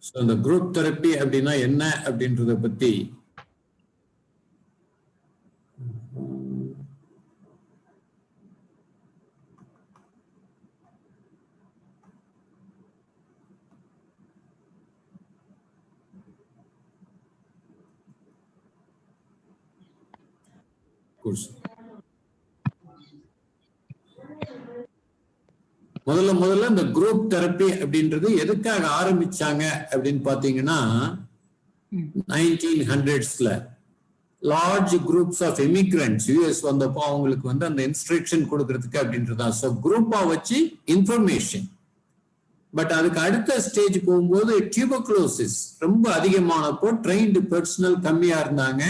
So இந்த group therapy அப்படின்னா என்ன அப்படின்றத பத்தி முதல்ல இந்த குரூப் தெரப்பி அப்படின்றது எதுக்காக ஆரம்பிச்சாங்க அப்படின்னு பாத்தீங்கன்னா 1900s large groups of immigrants US வந்தப்போ அவங்களுக்கு வந்து அந்த இன்ஸ்ட்ரக்ஷன் கொடுக்கறதுக்கு அப்படின்றதா. ஸோ குரூப்பா வச்சு இன்ஃபர்மேஷன். பட் அதுக்கு அடுத்த ஸ்டேஜ் போகும்போது டியூபர்குலோசிஸ் ரொம்ப அதிகமானப்போ ட்ரெயின்டு பர்சனல் கம்மியா இருந்தாங்க.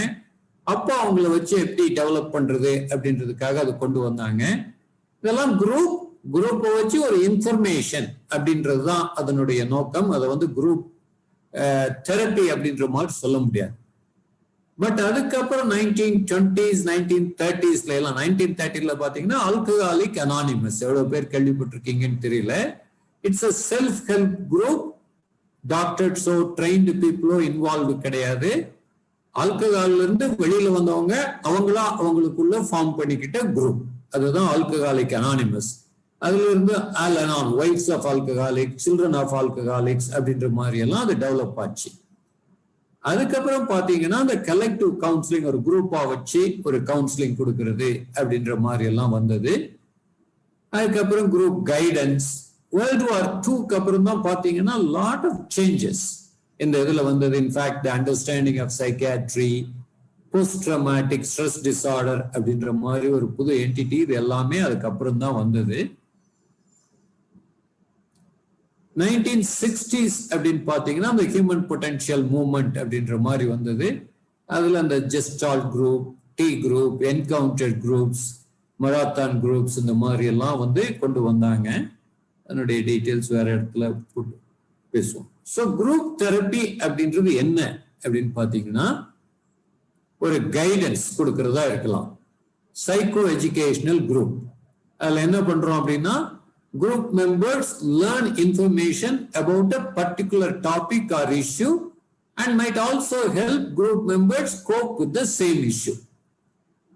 அப்போ அவங்கள வச்சு எப்படி டெவலப் பண்றது அப்படின்றதுக்காக அது கொண்டு வந்தாங்க. இதெல்லாம் குரூப்பை வச்சு ஒரு இன்ஃபர்மேஷன் அப்படின்றதுதான் அதனுடைய நோக்கம். அதை வந்து குரூப் தெரப்பி அப்படின்ற மாதிரி சொல்ல முடியாது. பட் அதுக்கப்புறம் 1920s 1930s எல்லாம் 1930 பாத்தீங்கன்னா ஆல்கஹாலிக் அனானிமஸ், எவ்வளவு பேர் கேள்விப்பட்டிருக்கீங்கன்னு தெரியல. It's a self help group. டாக்டர்ஸோ ட்ரெயின்டு பீப்புளோ இன்வால்வ் கிடையாது. ஆல்கஹால்ல இருந்து வெளியில வந்தவங்க அவங்களா அவங்களுக்குள்ள ஃபார்ம் பண்ணிக்கிட்ட குரூப், அதுதான் ஆல்கஹாலிக் அனானிமஸ். அதுல இருந்து Al Anon, wives of alcoholic, children of alcoholics அப்படின்ற மாதிரி எல்லாம் அது டெவலப் ஆச்சு. அதுக்கப்புறம் பாத்தீங்கன்னா அந்த கலெக்டிவ் கவுன்சிலிங், ஒரு குரூப்பா வச்சு ஒரு கவுன்சிலிங் கொடுக்கறது அப்படின்ற மாதிரி எல்லாம் வந்தது. அதுக்கப்புறம் குரூப் கைடன்ஸ். வேர்ல்டு வார் 2க்கு அப்புறம் தான் பாத்தீங்கன்னா லாட் ஆஃப் சேஞ்சஸ் இந்த இதுல வந்தது. In fact understanding of psychiatry, post traumatic stress disorder அப்படின்ற மாதிரி ஒரு புது என்டிட்டி, இது எல்லாமே அதுக்கப்புறம் தான் வந்தது. 1960s அப்படின்னு பாத்தீங்கன்னா அந்த ஹியூமன் பொட்டன்ஷியல் மூவ்மெண்ட் அப்படின்ற மாதிரி வந்தது. அதுல அந்த gestalt group, T group, encounter groups, marathon groups இந்த மாதிரி எல்லாம் வந்து கொண்டு வந்தாங்க. அதனுடைய டீட்டெயில்ஸ் வேற இடத்துல பேசுவோம். ஸோ குரூப் தெரப்பி அப்படின்றது என்ன அப்படின்னு பாத்தீங்கன்னா ஒரு கைடன்ஸ் கொடுக்கறதா இருக்கலாம். Psycho educational group. அதுல என்ன பண்றோம் அப்படின்னா group members learn information about a particular topic or issue and might also help group members cope with the same issue.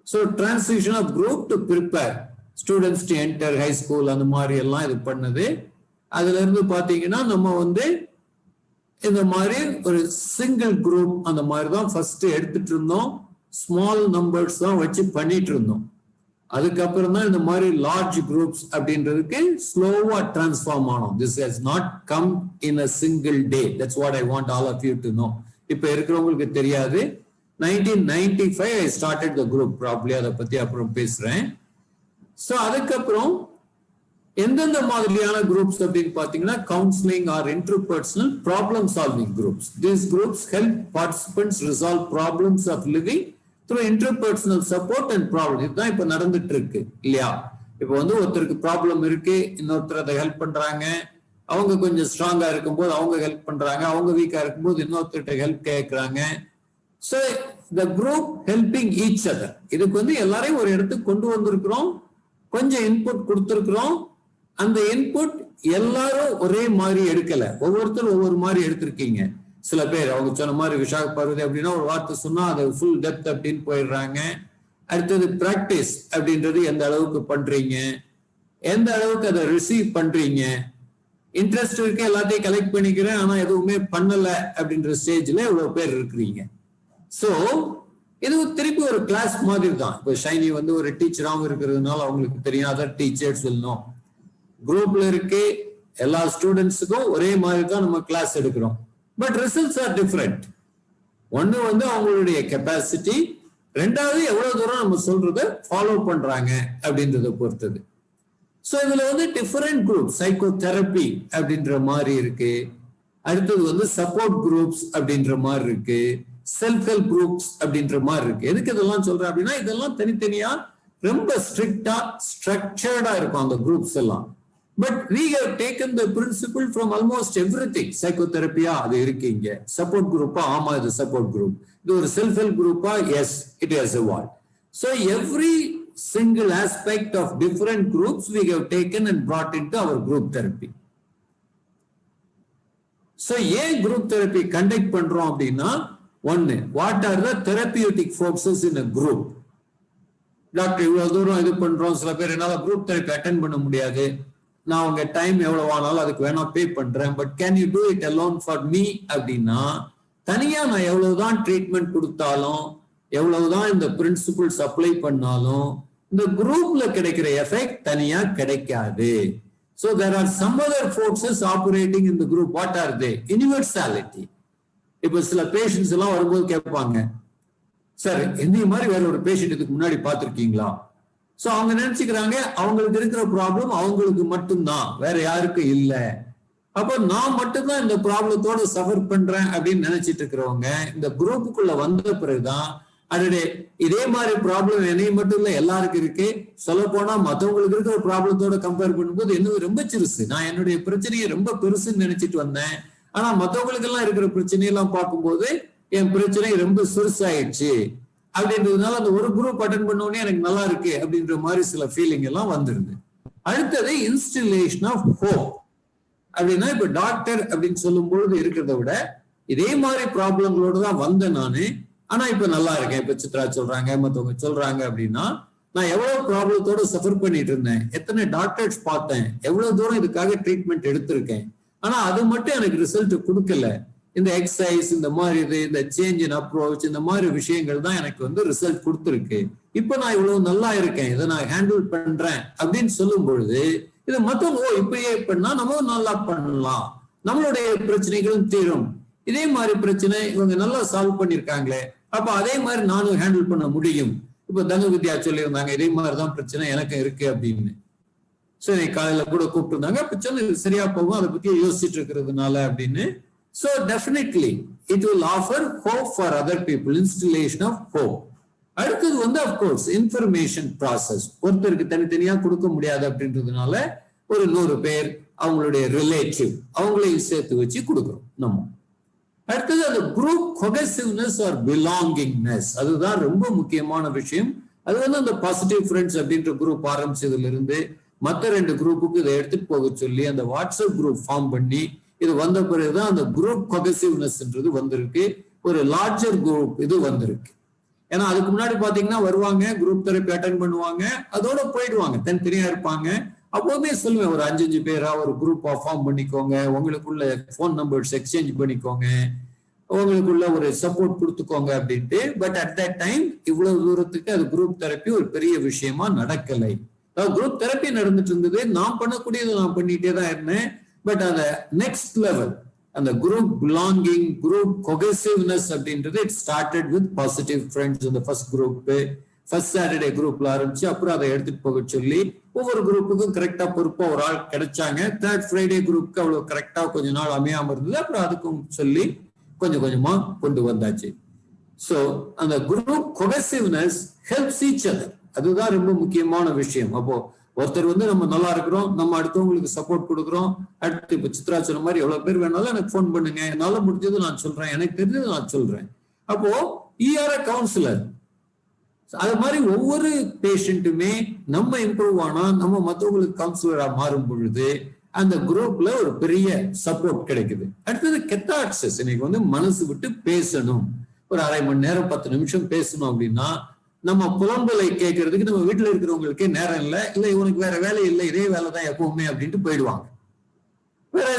So transition of group to prepare students to enter high school அந்த மாதிரி எல்லாம் இது பண்ணது. அதுல இருந்து பாத்தீங்கன்னா நம்ம வந்து இந்த மாதிரி ஒரு சிங்கிள் குரூப் அந்த மாதிரி தான் ஃபர்ஸ்ட் எடுத்துட்டு இருந்தோம். ஸ்மால் நம்பர்ஸ் தான் வச்சு பண்ணிட்டு இருந்தோம். அதுக்கப்புறம் தான் இந்த மாதிரி லார்ஜ் குரூப்ஸ் அப்படின்றதுக்கு ஸ்லோவா டிரான்ஸ்ஃபார்ம் ஆனோம். This has not come in a single day. That's what I want all of you to know. இப்ப இருக்கிறவங்களுக்கு தெரியாது. 1995 I started the group. Probably அதை பத்தி அப்புறம் பேசுறேன். ஸோ அதுக்கப்புறம் எந்தெந்த மாதிரியான குரூப்ஸ் அப்படின்னு பாத்தீங்கன்னா counselling or interpersonal problem solving groups. These groups help participants resolve problems of living through interpersonal support and problem. இதுதான் இப்ப நடந்துட்டு இருக்கு இல்லையா? இப்ப வந்து ஒருத்தருக்கு ப்ராப்ளம் இருக்கு, இன்னொருத்தர் அதை ஹெல்ப் பண்றாங்க. அவங்க கொஞ்சம் ஸ்ட்ராங்கா இருக்கும்போது அவங்க ஹெல்ப் பண்றாங்க, அவங்க வீக்கா இருக்கும்போது இன்னொருத்தர்கிட்ட ஹெல்ப் கேட்கறாங்க. So the group helping each other. இதுக்கு வந்து எல்லாரையும் ஒரு இடத்துக்கு கொண்டு வந்திருக்கிறோம், கொஞ்சம் இன்புட் கொடுத்துருக்கிறோம். அந்த இன்புட் எல்லாரும் ஒரே மாதிரி எடுக்கல, ஒவ்வொருத்தரும் ஒவ்வொரு மாதிரி எடுத்திருக்கீங்க. சில பேர் அவங்க சொன்ன மாதிரி விஷாக பார்வதி அப்படின்னா ஒரு வார்த்தை சொன்னா அதை ஃபுல் டெப்த் அப்படின்னு போயிடுறாங்க. அடுத்தது பிராக்டிஸ் அப்படின்றது எந்த அளவுக்கு பண்றீங்க, எந்த அளவுக்கு அதை ரிசீவ் பண்றீங்க. இன்ட்ரெஸ்ட் இருக்கு, எல்லாத்தையும் கலெக்ட் பண்ணிக்கிறேன் ஆனா எதுவுமே பண்ணல அப்படின்ற ஸ்டேஜ்ல இவ்வளவு பேர் இருக்கிறீங்க. ஸோ இது திருப்பி ஒரு கிளாஸ் மாதிரி தான். இப்போ ஷைனி வந்து ஒரு டீச்சராகவும் இருக்கிறதுனால அவங்களுக்கு தெரியும், அதர் டீச்சர்ஸ் சொல்லணும். குரூப்ல இருக்கு எல்லா ஸ்டூடெண்ட்ஸுக்கும் ஒரே மாதிரி தான் நம்ம கிளாஸ் எடுக்கிறோம். But results R different. ஒன்னு வந்து அவங்களுடைய கெப்பாசிட்டி, ரெண்டாவது எவ்வளவு தூரம் நம்ம சொல்றதை ஃபாலோ பண்றாங்க அப்படின்றத பொறுத்தது. ஸோ இதுல வந்து டிஃபரெண்ட் குரூப், சைக்கோ தெரப்பி அப்படின்ற மாதிரி இருக்கு. அடுத்தது வந்து சப்போர்ட் குரூப்ஸ் அப்படின்ற மாதிரி இருக்கு, செல்ஃப் ஹெல்ப் குரூப்ஸ் அப்படின்ற மாதிரி இருக்கு. எதுக்கு இதெல்லாம் சொல்றேன் அப்படின்னா இதெல்லாம் தனித்தனியா ரொம்ப ஸ்ட்ரிக்டா ஸ்ட்ரக்சர்டா இருக்கும் அந்த குரூப்ஸ் எல்லாம். But we have taken the principle from almost everything. Psychotherapy-ஆ அது இருக்கீங்க, சப்போர்ட் குரூப்பா, ஆமா இது சப்போர்ட் குரூப். இது ஒரு செல்ஃப் ஹெல்ப் குரூப்பா, S it has evolved. So every single aspect of different groups we have taken and brought into our group therapy. So ஏன் group therapy conduct பண்றோம் அப்படின்னா, ஒன்னு, what are the therapeutic forces in a group. Doctor இவ்வளவு தூரம் இது பண்றோம், சில பேர் என்னால குரூப் தெரப்பி அட்டென்ட் பண்ண முடியாது, நான் உங்க டைம் எவ்வளவு ஆனாலும் அதுக்கு வேணா பே பண்றேன், but can you do it alone for me அப்படின்னா, தனியா நான் எவ்வளவுதான் ட்ரீட்மெண்ட் கொடுத்தாலும், எவ்வளவுதான் இந்த பிரின்சிபிள்ஸ் அப்ளை பண்ணாலும், இந்த குரூப்ல கிடைக்கிற எஃபெக்ட் தனியா கிடைக்காது. So there are some other forces operating in the group. What are they? Universality. இப்ப சில பேஷண்ட்ஸ் எல்லாம் வரும்போது கேட்பாங்க, சார் இந்த மாதிரி வேற ஒரு பேஷண்ட் இதுக்கு முன்னாடி பார்த்திருக்கீங்களா? சோ அவங்க நினைச்சுக்கிறாங்க அவங்களுக்கு இருக்கிற ப்ராப்ளம் அவங்களுக்கு மட்டும்தான், வேற யாருக்கும் இல்ல. அப்ப நான் மட்டும்தான் இந்த ப்ராப்ளத்தோட சஃபர் பண்றேன் அப்படின்னு நினைச்சிட்டு இருக்கிறவங்க இந்த குரூப்புக்குள்ள வந்த பிறகுதான், அடடே இதே மாதிரி ப்ராப்ளம் என்னைய மட்டும் இல்ல எல்லாருக்கும் இருக்கு, சொல்ல போனா மத்தவங்களுக்கு இருக்கிற ப்ராப்ளத்தோட கம்பேர் பண்ணும்போது இன்னும் ரொம்ப சிறுசு, நான் என்னுடைய பிரச்சனையை ரொம்ப பெருசுன்னு நினைச்சிட்டு வந்தேன், ஆனா மத்தவங்களுக்கு எல்லாம் இருக்கிற பிரச்சனையெல்லாம் பார்க்கும்போது என் பிரச்சனை ரொம்ப சிறுசாயிடுச்சு அப்படின்றதுனால அந்த ஒரு குரூப் அட்டென்ட் பண்ணோடனே எனக்கு நல்லா இருக்கு அப்படின்ற மாதிரி சில ஃபீலிங் எல்லாம் வந்துருது. அடுத்தது இன்ஸ்டிலேஷன் ஆஃப் ஹோப். அப்படின்னா இப்ப டாக்டர் அப்படின்னு சொல்லும் பொழுது இருக்கிறத விட இதே மாதிரி ப்ராப்ளங்களோட தான் வந்தேன் நானு, ஆனா இப்ப நல்லா இருக்கேன், இப்ப சித்ரா சொல்றாங்க மத்தவங்க சொல்றாங்க அப்படின்னா, நான் எவ்வளவு ப்ராப்ளத்தோட சஃபர் பண்ணிட்டு இருந்தேன், எத்தனை டாக்டர்ஸ் பார்த்தேன், எவ்வளவு தூரம் இதுக்காக ட்ரீட்மெண்ட் எடுத்திருக்கேன், ஆனா அது மட்டும் எனக்கு ரிசல்ட் கொடுக்கல. இந்த எக்ஸசைஸ், இந்த மாதிரி இது, இந்த சேஞ்ச் இன் அப்ரோச், இந்த மாதிரி விஷயங்கள் தான் எனக்கு வந்து ரிசல்ட் கொடுத்துருக்கு. இப்ப நான் இவ்வளவு நல்லா இருக்கேன், இதை நான் ஹேண்டில் பண்றேன் அப்படின்னு சொல்லும் பொழுது இது மத்தவங்க இப்பயே பண்ணா நம்ம நல்லா பண்ணலாம், நம்மளுடைய பிரச்சனைகளும் தீரும், இதே மாதிரி பிரச்சனை இவங்க நல்லா சால்வ் பண்ணிருக்காங்களே, அப்ப அதே மாதிரி நானும் ஹேண்டில் பண்ண முடியும். இப்ப தனு வித்யா சொல்லியிருந்தாங்க இதே மாதிரிதான் பிரச்சனை எனக்கு இருக்கு அப்படின்னு. சரி காலையில கூட கூப்பிட்டு இருந்தாங்க, அப்ப சொன்ன சரியா போகும் அதை பத்தி யோசிச்சுட்டு இருக்கிறதுனால அப்படின்னு. So definitely it will offer hope for other people, installation of hope. அடுத்தது வந்து of course information process. ஒருத்தருக்கு தனித்தனியா கொடுக்க முடியாது அப்படின்றதுனால ஒரு 100 பேர் அவங்களுடைய ரிலேட்டிவ் அவங்களையும் சேர்த்து வச்சு கொடுக்குறோம் நம்ம. அடுத்தது அந்த குரூப் கொஹெசிவ்னஸ் ஆர் பிலாங்கிங்னஸ், அதுதான் ரொம்ப முக்கியமான விஷயம். அது வந்து அந்த பாசிட்டிவ் ஃப்ரெண்ட்ஸ் அப்படின்ற குரூப் ஆரம்பிச்சதுல இருந்து மற்ற 2 குரூப்புக்கு இதை எடுத்துட்டு போக சொல்லி அந்த வாட்ஸ்அப் குரூப் ஃபார்ம் பண்ணி இது வந்த பிறகுதான் அந்த குரூப் கொஹெசிவ்னஸ்ன்றது வந்திருக்கு, ஒரு லார்ஜர் குரூப் இது வந்திருக்கு. ஏன்னா அதுக்கு முன்னாடி பாத்தீங்கன்னா வருவாங்க, குரூப் தெரப்பி அட்டென்ட் பண்ணுவாங்க, அதோட போயிடுவாங்க, தனித்தனியா இருப்பாங்க. அப்போதுமே சொல்லுவேன் ஒரு 5-5 பேரா ஒரு குரூப்பா ஃபார்ம் பண்ணிக்கோங்க, உங்களுக்குள்ள போன் நம்பர்ஸ் எக்ஸ்சேஞ்ச் பண்ணிக்கோங்க, உங்களுக்குள்ள ஒரு சப்போர்ட் கொடுத்துக்கோங்க அப்படின்ட்டு. பட் அட் தட் டைம் இவ்வளவு தூரத்துக்கு அது குரூப் தெரப்பி ஒரு பெரிய விஷயமா நடக்கலை. குரூப் தெரப்பி நடந்துட்டு இருந்தது, நான் பண்ணக்கூடியது நான் பண்ணிட்டே தான் இருந்தேன். பட் அந்த நெக்ஸ்ட் லெவல் அந்த குரூப் பிலாங்கிங், குரூப் கொஹெசிவ்னஸ் அப்படின்றது it started with positive friends. இந்த ஃபர்ஸ்ட் குரூப் ஃபர்ஸ்ட் சாட்டர்டே குரூப்ல ஆரம்பிச்சு அப்புறம் அதை எடுத்துட்டு போக சொல்லி ஒவ்வொரு குரூப்புக்கும் கரெக்டா பொறுப்பா ஒரு ஆள் கிடைச்சாங்க. தேர்ட் ஃப்ரைடே குரூப்புக்கு அவ்வளவு கரெக்டா கொஞ்ச நாள் அமையாம இருந்தது, அப்புறம் அதுக்கும் சொல்லி கொஞ்சம் கொஞ்சமா கொண்டு வந்தாச்சு. சோ அந்த குரூப் கொஹெசிவ்னஸ் ஹெல்ப்ஸ் ஈச் அதர், அதுதான் ரொம்ப முக்கியமான விஷயம். அப்போ ஒருத்தர் வந்து நம்ம நல்லா இருக்கிறோம், நம்ம அடுத்தவங்களுக்கு சப்போர்ட் கொடுக்குறோம். அடுத்து இப்ப சித்ரா சொன்ன மாதிரி எவ்வளவு பேர் வேணாலும் எனக்கு போன் பண்ணுங்க, என்னால முடிஞ்சது நான் சொல்றேன், எனக்கு தெரிஞ்சது நான் சொல்றேன். அப்போ ஈஆர் அ கவுன்சிலர். அது மாதிரி ஒவ்வொரு பேஷண்ட்டுமே நம்ம இம்ப்ரூவ் ஆனா நம்ம மற்றவங்களுக்கு கவுன்சிலரா மாறும் பொழுது அந்த குரூப்ல ஒரு பெரிய சப்போர்ட் கிடைக்குது. அடுத்தது கெத்தாக்சஸ், இன்னைக்கு வந்து மனசு விட்டு பேசணும், ஒரு அரை மணி நேரம் 10 நிமிஷம் பேசணும் அப்படின்னா நம்ம புலம்பலை கேட்கறதுக்கு நம்ம வீட்டுல இருக்கிறவங்களுக்கே நேரம் இல்லை, இல்லை இவனுக்கு வேற வேலை இல்லை, இதே வேலை தான் எப்பவுமே அப்படின்ட்டு போயிடுவாங்க. வேற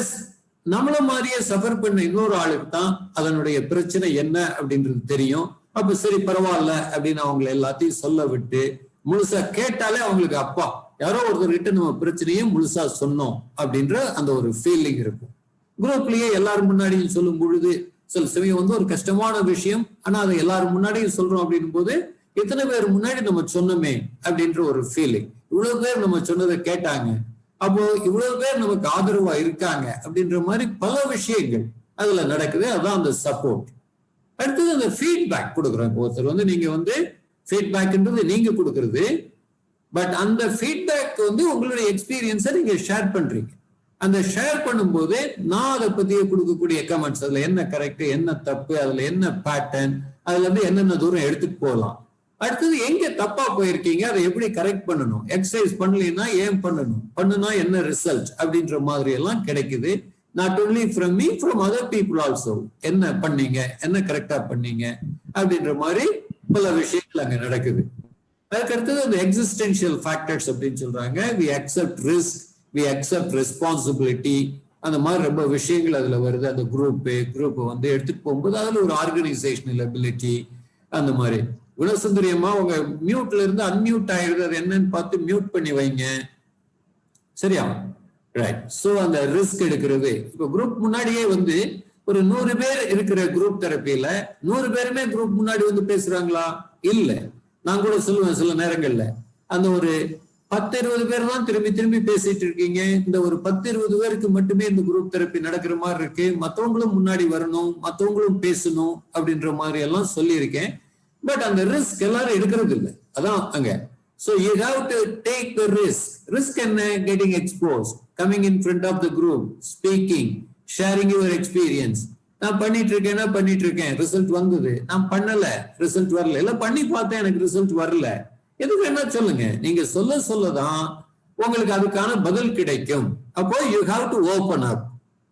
நம்மள மாதிரியே சஃபர் பண்ண இன்னொரு ஆளுக்கு தான் அதனுடைய பிரச்சனை என்ன அப்படின்றது தெரியும். அப்ப சரி பரவாயில்ல அப்படின்னு அவங்களை எல்லாத்தையும் சொல்ல விட்டு முழுசா கேட்டாலே அவங்களுக்கு அப்பா யாரோ ஒருத்தர்கிட்ட நம்ம பிரச்சனையும் முழுசா சொன்னோம் அப்படின்ற அந்த ஒரு ஃபீலிங் இருக்கும். குரூப்லயே எல்லாரும் முன்னாடியும் சொல்லும் பொழுது சில சமயம் வந்து ஒரு கஷ்டமான விஷயம், ஆனா அதை எல்லாரும் முன்னாடியும் சொல்றோம் அப்படின்னும் போது எத்தனை பேர் முன்னாடி நம்ம சொன்னோமே அப்படின்ற ஒரு ஃபீலிங், இவ்வளவு பேர் நம்ம சொன்னதை கேட்டாங்க, அப்போ இவ்வளவு பேர் நமக்கு ஆதரவா இருக்காங்க அப்படின்ற மாதிரி பல விஷயங்கள் அதுல நடக்குது. அதான் அந்த சப்போர்ட். அடுத்தது அந்த ஃபீட்பேக் கொடுக்குறோம். ஒருத்தர் வந்து நீங்க வந்து ஃபீட்பேக்ன்றது நீங்க கொடுக்கறது, பட் அந்த ஃபீட்பேக் வந்து உங்களுடைய எக்ஸ்பீரியன்ஸை நீங்க ஷேர் பண்றீங்க. அந்த ஷேர் பண்ணும்போது நான் அதை பத்தியே கொடுக்கக்கூடிய கமெண்ட்ஸ், அதுல என்ன கரெக்ட் என்ன தப்பு, அதுல என்ன பேட்டர்ன், அதுல இருந்து என்னென்ன தூரம் எடுத்துட்டு போகலாம், அடுத்தது எங்க தப்பா போயிருக்கீங்க அதை எப்படி கரெக்ட் பண்ணணும், எக்ஸசைஸ் பண்ணலைன்னா ஏன் பண்ணணும், பண்ணுனா என்ன ரிசல்ட் அப்படின்ற மாதிரி எல்லாம் கிடைக்குது. Not only from me, from other people also. என்ன பண்ணீங்க, என்ன கரெக்டா பண்ணீங்க அப்படின்ற மாதிரி பல விஷயங்கள் அங்க நடக்குது. அதுக்கு அடுத்தது அந்த எக்ஸிஸ்டென்ஷியல் ஃபேக்டர்ஸ் அப்படின்னு சொல்றாங்க. We accept risk, we accept responsibility, அந்த மாதிரி ரொம்ப விஷயங்கள் அதுல வருது. அந்த குரூப் வந்து எடுத்துட்டு போகும்போது அதுல ஒரு ஆர்கனைசேஷனல் எபிலிட்டி அந்த மாதிரி. குணசுந்தரியமா உங்க மியூட்ல இருந்து அன்மியூட் ஆயிடுது, அது என்னன்னு பார்த்து மியூட் பண்ணி வைங்க, சரியா? ரைட். ஸோ அந்த ரிஸ்க் எடுக்கிறது. இப்போ குரூப் முன்னாடியே வந்து ஒரு 100 பேர் இருக்கிற குரூப் தெரப்பியில 100 பேருமே குரூப் முன்னாடி வந்து பேசுறாங்களா? இல்ல. நான் கூட சொல்லுவேன் சில நேரங்கள்ல, அந்த ஒரு 10-20 பேர் தான் திரும்பி திரும்பி பேசிட்டு இருக்கீங்க, இந்த ஒரு 10-20 பேருக்கு மட்டுமே இந்த குரூப் தெரப்பி நடக்கிற மாதிரி இருக்கு, மற்றவங்களும் முன்னாடி வரணும், மற்றவங்களும் பேசணும் அப்படின்ற மாதிரி எல்லாம் சொல்லியிருக்கேன். பட் அந்த ரிஸ்க் எல்லாரும் எடுக்கிறது இல்லை. அதான் அங்க. So you have to take the risk. Risk என்ன? Getting exposed, coming in front of the group, speaking, sharing your experience. நான் பண்ணிட்டு இருக்கேன், ரிசல்ட் வந்தது, நான் பண்ணல, ரிசல்ட் வரல, இல்ல பண்ணி பார்த்தேன், எனக்கு ரிசல்ட் வரல, எதுக்கு என்ன சொல்லுங்க. நீங்க சொல்லதான் உங்களுக்கு அதுக்கான பதில் கிடைக்கும். அப்போ you have to open up.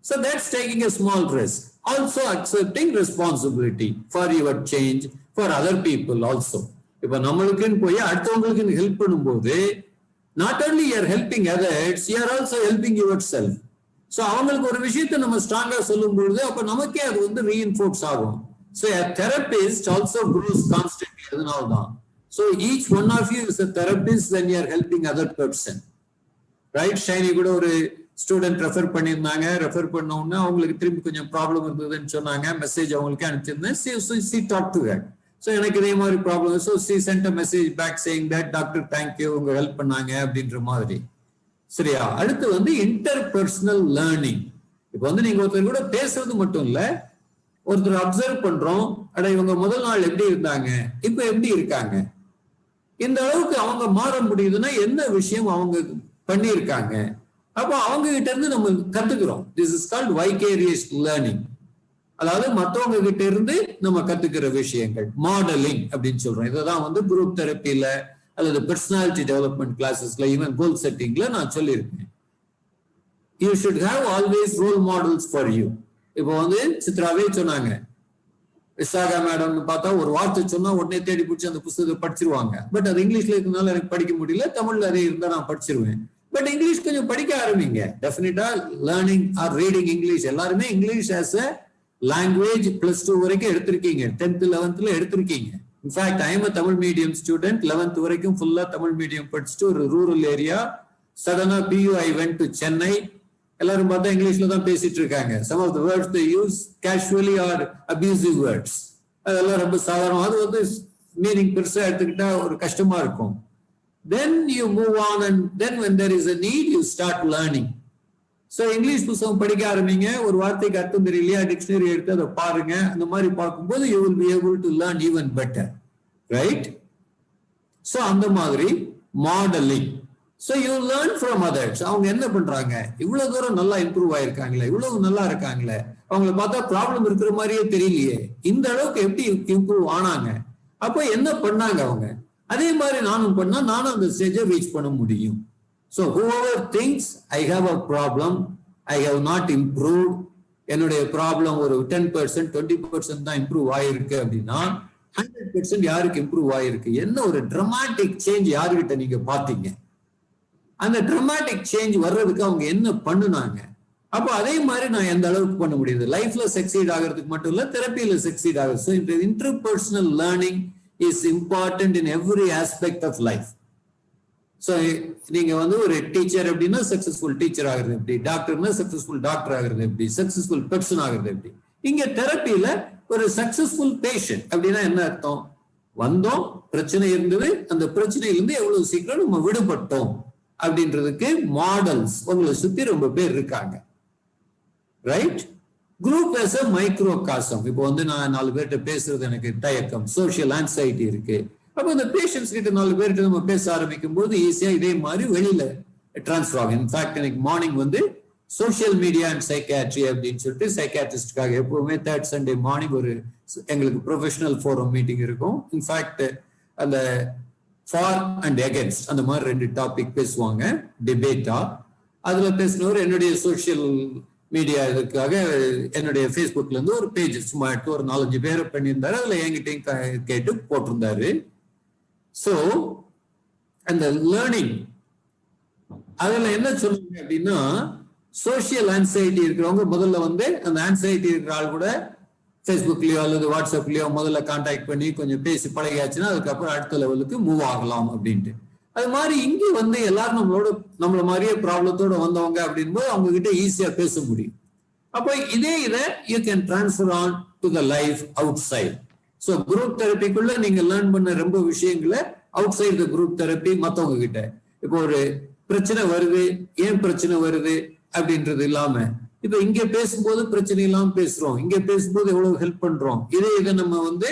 So that's taking a small risk. Also accepting responsibility for your change, for other people also. இப்ப நம்மளுக்குன்னு போய் அடுத்தவங்களுக்கு ஹெல்ப் பண்ணும்போது not only you are helping others, you are also helping yourself. So அவங்களுக்கு ஒரு விஷயத்தை நம்ம ஸ்ட்ராங்கா சொல்லும் பொழுது அப்ப நமக்கே அது வந்து ரீஇன்ஃபோர்ஸ் ஆகும். So a therapist also grows constantly. அதனால்தான். So each one of you is a therapist when you are helping other person. Right? Shiny கூட ஒரு ஸ்டூடெண்ட் ரெஃபர் பண்ணியிருந்தாங்க. ரெஃபர் பண்ண உடனே அவங்களுக்கு திரும்பி கொஞ்சம் ப்ராப்ளம் இருந்ததுன்னு சொன்னாங்க. மெசேஜ் அவங்களுக்கு அனுப்பிச்சிருந்தேன். she talked to her. So எனக்கு இதே மாதிரி problem. So she sent a message back saying that doctor thank you, உங்க ஹெல்ப் பண்ணாங்க அப்படின்ற மாதிரி. சரியா? அடுத்து வந்து இன்டர்பர்சனல் லேர்னிங். இப்போ வந்து நீங்க ஒருத்தர் கூட பேசுறது மட்டும் இல்ல, ஒருத்தர் அப்சர்வ் பண்றோம், அட இவங்க முதல் நாள் எப்படி இருந்தாங்க, இப்ப எப்படி இருக்காங்க, இந்த அளவுக்கு அவங்க மாற முடியுதுன்னா என்ன விஷயம் அவங்க பண்ணியிருக்காங்க, அப்போ அவங்க கிட்ட இருந்து நம்ம கத்துக்கிறோம். This is called vicarious learning. அதாவது மற்றவங்க கிட்ட இருந்து நம்ம கத்துக்கிற விஷயங்கள் மாடலிங் அப்படின்னு சொல்றோம். இதான் வந்து குரூப் தெரப்பில அல்லது பர்சனாலிட்டி டெவலப்மெண்ட் கிளாஸஸ்ல, ஈவன் கோல் செட்டிங்ல நான் சொல்லியிருக்கேன். You should have always role models for you. இப்போ வந்து சித்ராவே சொன்னாங்க, விசாகா மேடம் பார்த்தா ஒரு வார்த்தை சொன்னா உடனே தேடி பிடிச்சி அந்த புத்தகத்தை படிச்சிருவாங்க. பட் அது இங்கிலீஷ்ல இருக்கிறதுனால எனக்கு படிக்க முடியல, தமிழ்ல அதே இருந்தா நான் படிச்சிருவேன். பட் இங்கிலீஷ் கொஞ்சம் படிக்க ஆரம்பிங்க. டெஃபினட்டா லேர்னிங் ஆர் ரீடிங் இங்கிலீஷ். எல்லாருமே இங்கிலீஷ் ஆஸ் அ லாங்குவேஜ் +2 வரைக்கும் எடுத்திருக்கீங்க, 10th 11th எடுத்திருக்கீங்க. In fact I am a Tamil medium student. 11th வரைக்கும் ஃபுல்லா தமிழ் மீடியம் படிச்சுட்டு ஒரு ரூரல் ஏரியா, சடனா PU I went to Chennai. எல்லாரும் பார்த்தா இங்கிலீஷ்ல தான் பேசிட்டு இருக்காங்க. Some of the words they use casually are abusive words. அதெல்லாம் ரொம்ப சாதாரணம். அது வந்து மீனிங் பெருசா எடுத்துக்கிட்டா ஒரு கஷ்டமா இருக்கும். Then you move on and then when there is a need you start learning. So English புத்தகம் படிக்க ஆரம்பிங்க. ஒரு வார்த்தைக்கு அர்த்தம் தெரியலையா, டிக்ஷனரி எடுத்து அதை பாருங்க. அந்த மாதிரி பார்க்கும்போது you will be able to learn even better, right? So அந்த மாதிரி modelling. So you learn from others. அவங்க என்ன பண்றாங்க, இவ்வளவு தூரம் நல்லா இம்ப்ரூவ் ஆயிருக்காங்களே, இவ்வளவு நல்லா இருக்காங்களே, அவங்கள பார்த்தா ப்ராப்ளம் இருக்கிற மாதிரியே தெரியலையே, இந்த அளவுக்கு எப்படி இம்ப்ரூவ் ஆனாங்க, அப்போ என்ன பண்ணாங்க அவங்க, அதே மாதிரி நானும் பண்ணா நானும் அந்த ஸ்டேஜை ரீச் பண்ண முடியும். So whoever thinks I have a problem, I have not improved, என்னுடைய ப்ராப்ளம் ஒரு 10% 20% தான் இம்ப்ரூவ் ஆயிருக்கு அப்படின்னா 100% யாருக்கு இம்ப்ரூவ் ஆயிருக்கு, என்ன ஒரு டிராமாட்டிக் சேஞ்ச் யாருக்கிட்ட நீங்க பாத்தீங்க, அந்த டிராமாட்டிக் சேஞ்ச் வர்றதுக்கு அவங்க என்ன பண்ணுனாங்க, அப்போ அதே மாதிரி நான் எந்த அளவுக்கு பண்ண முடியுது. லைஃப்ல சக்சீட் ஆகிறதுக்கு மட்டும் இல்ல, தெரப்பியில சக்சீட் ஆகுது. ஸோ இந்த interpersonal learning is important in every aspect of life. So நீங்க வந்து ஒரு டீச்சர் அப்படின்னா சக்சஸ்ஃபுல் டீச்சர் ஆகுறது எப்படி, டாக்டர்னா சக்சஸ்ஃபுல் டாக்டர் ஆகுறது எப்படி, சக்சஸ்ஃபுல் பர்சன் ஆகுறது எப்படி. இங்க தெரப்பியில ஒரு சக்சஸ்ஃபுல் பேஷண்ட் அப்படின்னா என்ன அர்த்தம், வந்தோம், பிரச்சனை இருந்தது, அந்த பிரச்சனையிலிருந்து எவ்வளவு சீக்கிரம் நம்ம விடுபட்டோம் அப்படின்றதுக்கு மாடல்ஸ் உங்களை சுத்தி ரொம்ப பேர் இருக்காங்க, right? Group as a microcosm. இப்போ வந்து நான் 4 பேர்கிட்ட பேசுறது எனக்கு தயக்கம், சோஷியல் ஆன்சைட்டி இருக்கு. அப்போ இந்த பேஷண்ட்ஸ் கிட்ட 4 பேர்கிட்ட நம்ம பேச ஆரம்பிக்கும் போது ஈஸியா இதே மாதிரி வெளியில டிரான்ஸ்ஃபர் ஆகும். இன்ஃபேக்ட் எனக்கு மார்னிங் வந்து சோஷியல் மீடியா அண்ட் சைக்காட்ரி அப்படின்னு சொல்லிட்டு சைக்காட்ரிஸ்டுக்காக எப்பவுமே 3rd Sunday மார்னிங் ஒரு எங்களுக்கு ப்ரொஃபஷனல் ஃபோரம் மீட்டிங் இருக்கும். இன்ஃபேக்ட் அந்த ஃபார் அண்ட் அகென்ஸ்ட் அந்த மாதிரி 2 டாபிக் பேசுவாங்க டிபேட்டா. அதுல பேசினவர் என்னுடைய சோஷியல் மீடியா இதற்காக என்னுடைய ஃபேஸ்புக்ல இருந்து ஒரு பேஜ் சும்மா எடுத்து ஒரு 4-5 பேரை பண்ணியிருந்தாரு. அதுல என்கிட்டையும் கேட்டு போட்டிருந்தாரு. ஸோ அந்த லேர்னிங் அதுல என்ன சொல்லுங்க அப்படின்னா, சோசியல் ஆன்சைட்டி இருக்கிறவங்க முதல்ல வந்து அந்த ஆன்சைட்டி இருக்கிற ஆள் கூட ஃபேஸ்புக்லயோ அல்லது வாட்ஸ்அப்லயோ முதல்ல கான்டாக்ட் பண்ணி கொஞ்சம் பேசி பழகியாச்சுன்னா அதுக்கப்புறம் அடுத்த லெவலுக்கு மூவ் ஆகலாம் அப்படின்ட்டு. அது மாதிரி இங்க வந்து எல்லாரும் நம்மள மாதிரியே ப்ராப்ளத்தோட வந்தவங்க அப்படின்போது அவங்க கிட்ட ஈஸியா பேச முடியும். அப்போ இதை you can transfer on to the life outside. So group தெரப்பிக்குள்ள நீங்க லேர்ன் பண்ண ரொம்ப விஷயங்களை outside the group therapy மற்றவங்க கிட்ட. இப்போ ஒரு பிரச்சனை வருது, ஏன் பிரச்சனை வருது அப்படின்றது இல்லாம இப்ப இங்க பேசும்போது பிரச்சனை இல்லாம பேசுறோம், இங்க பேசும்போது எவ்வளவு ஹெல்ப் பண்றோம், இதை நம்ம வந்து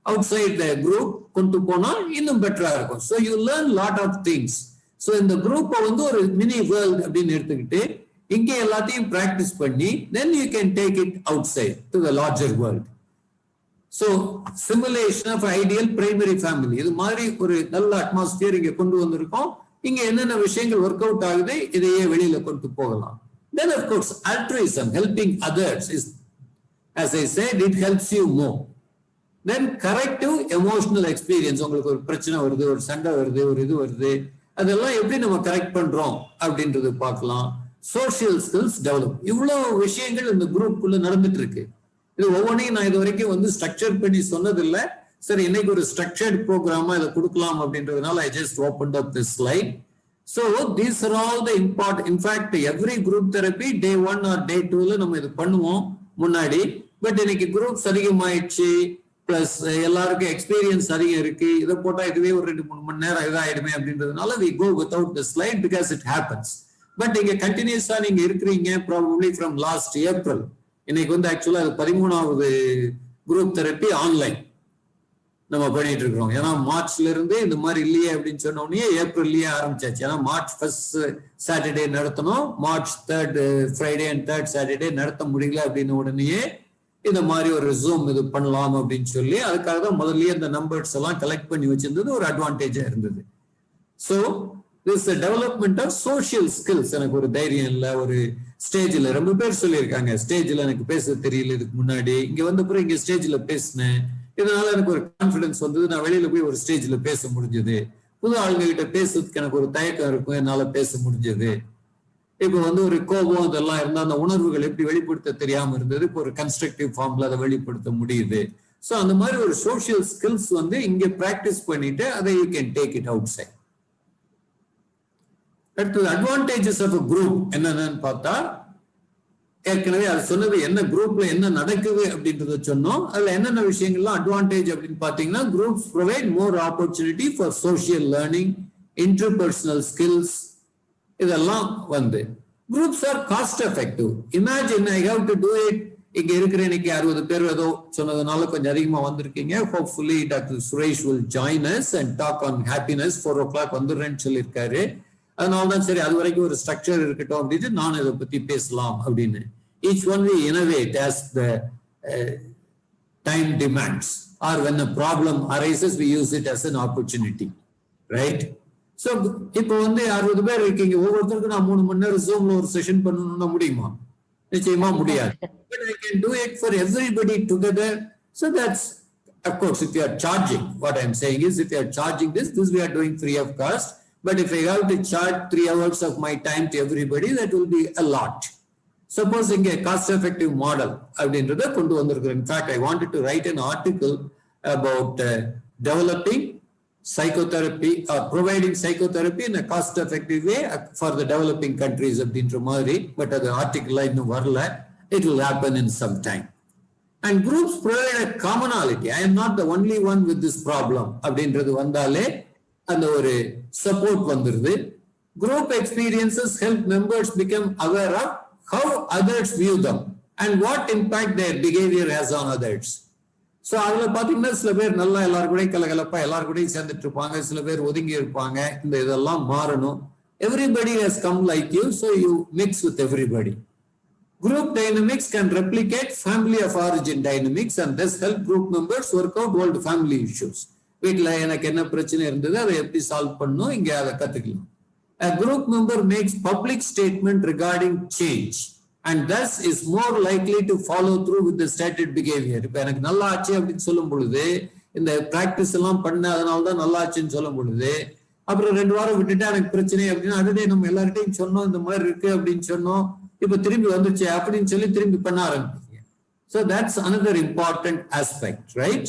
அவுட் சைட் த குரூப் கொண்டு போனா இன்னும் பெட்டரா இருக்கும். So you learn lot of things. So இந்த குரூப்பை வந்து ஒரு மினி வேர்ல்ட் அப்படின்னு எடுத்துக்கிட்டு இங்க எல்லாத்தையும் பிராக்டிஸ் பண்ணி then you can take it outside to the larger world. So simulation of ideal primary family இது மாதிரி ஒரு நல்ல அட்மாஸ்பியர் இங்க கொண்டு வந்திருக்கோம். இங்க என்னென்ன விஷயங்கள் ஒர்க் அவுட் ஆகுது இதையே வெளியில கொண்டு போகலாம். Then of course altruism, helping others is, as I said, it helps you more. Then corrective emotional experience, உங்களுக்கு ஒரு பிரச்சனை வருது, ஒரு சண்டை வருது, ஒரு இது வருது, அதெல்லாம் எப்படி நம்ம கரெக்ட் பண்றோம் அப்படின்றது பார்க்கலாம். சோசியல் ஸ்கில்ஸ் டெவலப், இவ்வளவு விஷயங்கள் இந்த குரூப்புக்குள்ள நடந்துட்டு இருக்கு. இது ஒவ்வொன்றையும் நான் இது வரைக்கும் வந்து ஸ்ட்ரக்சர் பண்ணி சொன்னதில்லை. சரி, இன்னைக்கு ஒரு ஸ்ட்ரக்சர்ட் ப்ரோக்ராமா இதை கொடுக்கலாம் அப்படின்றதுனால I just opened up this slide. So these are all the important. In fact, every group therapy day 1 or day 2ல நம்ம இது பண்ணுவோம் முன்னாடி. பட் இன்னைக்கு குரூப்ஸ் அதிகமாயிடுச்சு, பிளஸ் எல்லாருக்கும் எக்ஸ்பீரியன்ஸ் அதிகம் இருக்கு, இதை போட்டா இதுவே ஒரு 2-3 மணி நேரம் இதாயிடுமே அப்படின்றதுனால we go without the slide because it happens. But இங்க கண்டினியூஸா நீங்க இருக்கிறீங்க probably from last April. இன்னைக்கு வந்து ஆக்சுவலா அது 13வது குரூப் தெரப்பி ஆன்லைன் நம்ம பண்ணிட்டு இருக்கிறோம். ஏன்னா மார்ச்ல இருந்து இந்த மாதிரி இல்லையே அப்படின்னு சொன்ன உடனே ஏப்ரல்லயே ஆரம்பிச்சாச்சு. ஏன்னா மார்ச் 1st சாட்டர்டே நடத்தணும், March 3rd Friday and 3rd Saturday நடத்த முடியல அப்படின்னு உடனேயே இந்த மாதிரி ஒரு ஜூம் இது பண்ணலாம் அப்படின்னு சொல்லி அதுக்காக தான் முதல்லயே இந்த நம்பர்ஸ் எல்லாம் கலெக்ட் பண்ணி வச்சிருந்தது ஒரு அட்வான்டேஜா இருந்தது. So this development of social skills. எனக்கு ஒரு தைரியம் இல்லை, ஒரு ஸ்டேஜ்ல ரொம்ப பேர் சொல்லியிருக்காங்க ஸ்டேஜ்ல எனக்கு பேச தெரியல இதுக்கு முன்னாடி, இங்க வந்த பிறகு இங்க ஸ்டேஜ்ல பேசினேன், இதனால எனக்கு ஒரு கான்பிடன்ஸ் வந்தது, நான் வெளியில போய் ஒரு ஸ்டேஜ்ல பேச முடிஞ்சது, புது ஆளுங்க கிட்ட பேசுறதுக்கு எனக்கு ஒரு தயக்கம் இருக்கும், என்னால பேச முடிஞ்சது. இப்போ வந்து ஒரு கோபம் இதெல்லாம் இருந்தா அந்த உணர்வுகள் எப்படி வெளிப்படுத்த தெரியாம இருந்தது, இப்போ ஒரு கன்ஸ்ட்ரக்டிவ் ஃபார்ம்ல அதை வெளிப்படுத்த முடியுது. ஸோ அந்த மாதிரி ஒரு சோசியல் ஸ்கில்ஸ் வந்து இங்க பிராக்டிஸ் பண்ணிட்டு அதை you can take it outside. அடுத்தது அட்வான்டேஜஸ் ஆஃப் அ குரூப் என்னன்னு பார்த்தா, ஏற்கனவே அது சொன்னது என்ன குரூப்ல என்ன நடக்குது அப்படின்றத சொன்னோம். அதுல என்னென்ன விஷயங்கள்லாம் அட்வான்டேஜ் அப்படின்னு பாத்தீங்கன்னா, groups provide more opportunity for social learning, interpersonal skills, இதெல்லாம் வந்து groups are cost effective. Imagine I have to do it. இங்க இருக்கிற இன்னைக்கு 60 பேர் ஏதோ சொன்னதுனால கொஞ்சம் அதிகமா வந்திருக்கீங்க. Hopefully doctor Suresh will join us and talk on happiness. 4 o'clock வந்துடுறேன்னு சொல்லியிருக்காரு. அதனாலதான் சரி அது வரைக்கும் ஒரு ஸ்ட்ரக்சர் இருக்கட்டும் அப்படின்னு நான் இதை பத்தி பேசலாம் அப்படின்னு. Each one we innovate as the time demands, or when a problem arises we use it as an opportunity, right? So இப்போ வந்து 60 பேர் இருக்கீங்க, ஒவ்வொருத்தருக்கும் நான் 3 மணி நேரம் ஜூம்ல ஒரு செஷன் பண்ணணும்னா முடியுமா? நிச்சயமா முடியாது. But I can do it for everybody together. So that's, of course, if you are charging, what I'm saying is if you are charging this we are doing free of cost. But if I have to charge 3 hours of my time to everybody, that will be a lot. Suppose இங்க cost effective model அப்படின்றத கொண்டு வந்திருக்கிறேன். In fact, I wanted to write an article about developing psychotherapy or providing psychotherapy in a cost effective way for the developing countries அப்படின்ற மாதிரி. But அது article இன்னும் வரல. It will happen in some time. And groups provide a commonality. I am not the only one with this problem அப்படின்றது வந்தாலே அந்த ஒரு support வந்துருது. Group experiences help members become aware of how others view them and what impact their behaviour has on others. So அதுல பாத்தீங்கன்னா சில பேர் நல்லா எல்லாரு கூடயும் கலகலப்பா எல்லாரு கூடயும் சேர்ந்துட்டு இருப்பாங்க, சில பேர் ஒதுங்கி இருப்பாங்க. இந்த இதெல்லாம் மாறணும். Everybody has come like you, so you mix with everybody. Group dynamics can replicate family of origin dynamics and thus help group members work out old family issues. வீட்டில் எனக்கு என்ன பிரச்சனை இருந்தது அதை எப்படி சால்வ் பண்ணணும் இங்கே அதை கத்துக்கலாம். A group member makes public statement regarding change and thus is more likely to follow through with the stated behavior. இப்ப எனக்கு நல்லா ஆச்சு அப்படின்னு சொல்லும் பொழுது, இந்த பிராக்டிஸ் எல்லாம் பண்ண அதனால்தான் நல்லா ஆச்சுன்னு சொல்லும் பொழுது, அப்புறம் 2 வாரம் விட்டுட்டா எனக்கு பிரச்சனை அப்படின்னா அடுத்தே நம்ம எல்லார்கிட்டையும் சொன்னோம் இந்த மாதிரி இருக்கு அப்படின்னு சொன்னோம், இப்ப திரும்பி வந்துச்சு அப்படின்னு சொல்லி திரும்பி பண்ண ஆரம்பிப்பீங்க. So that's another important aspect, right?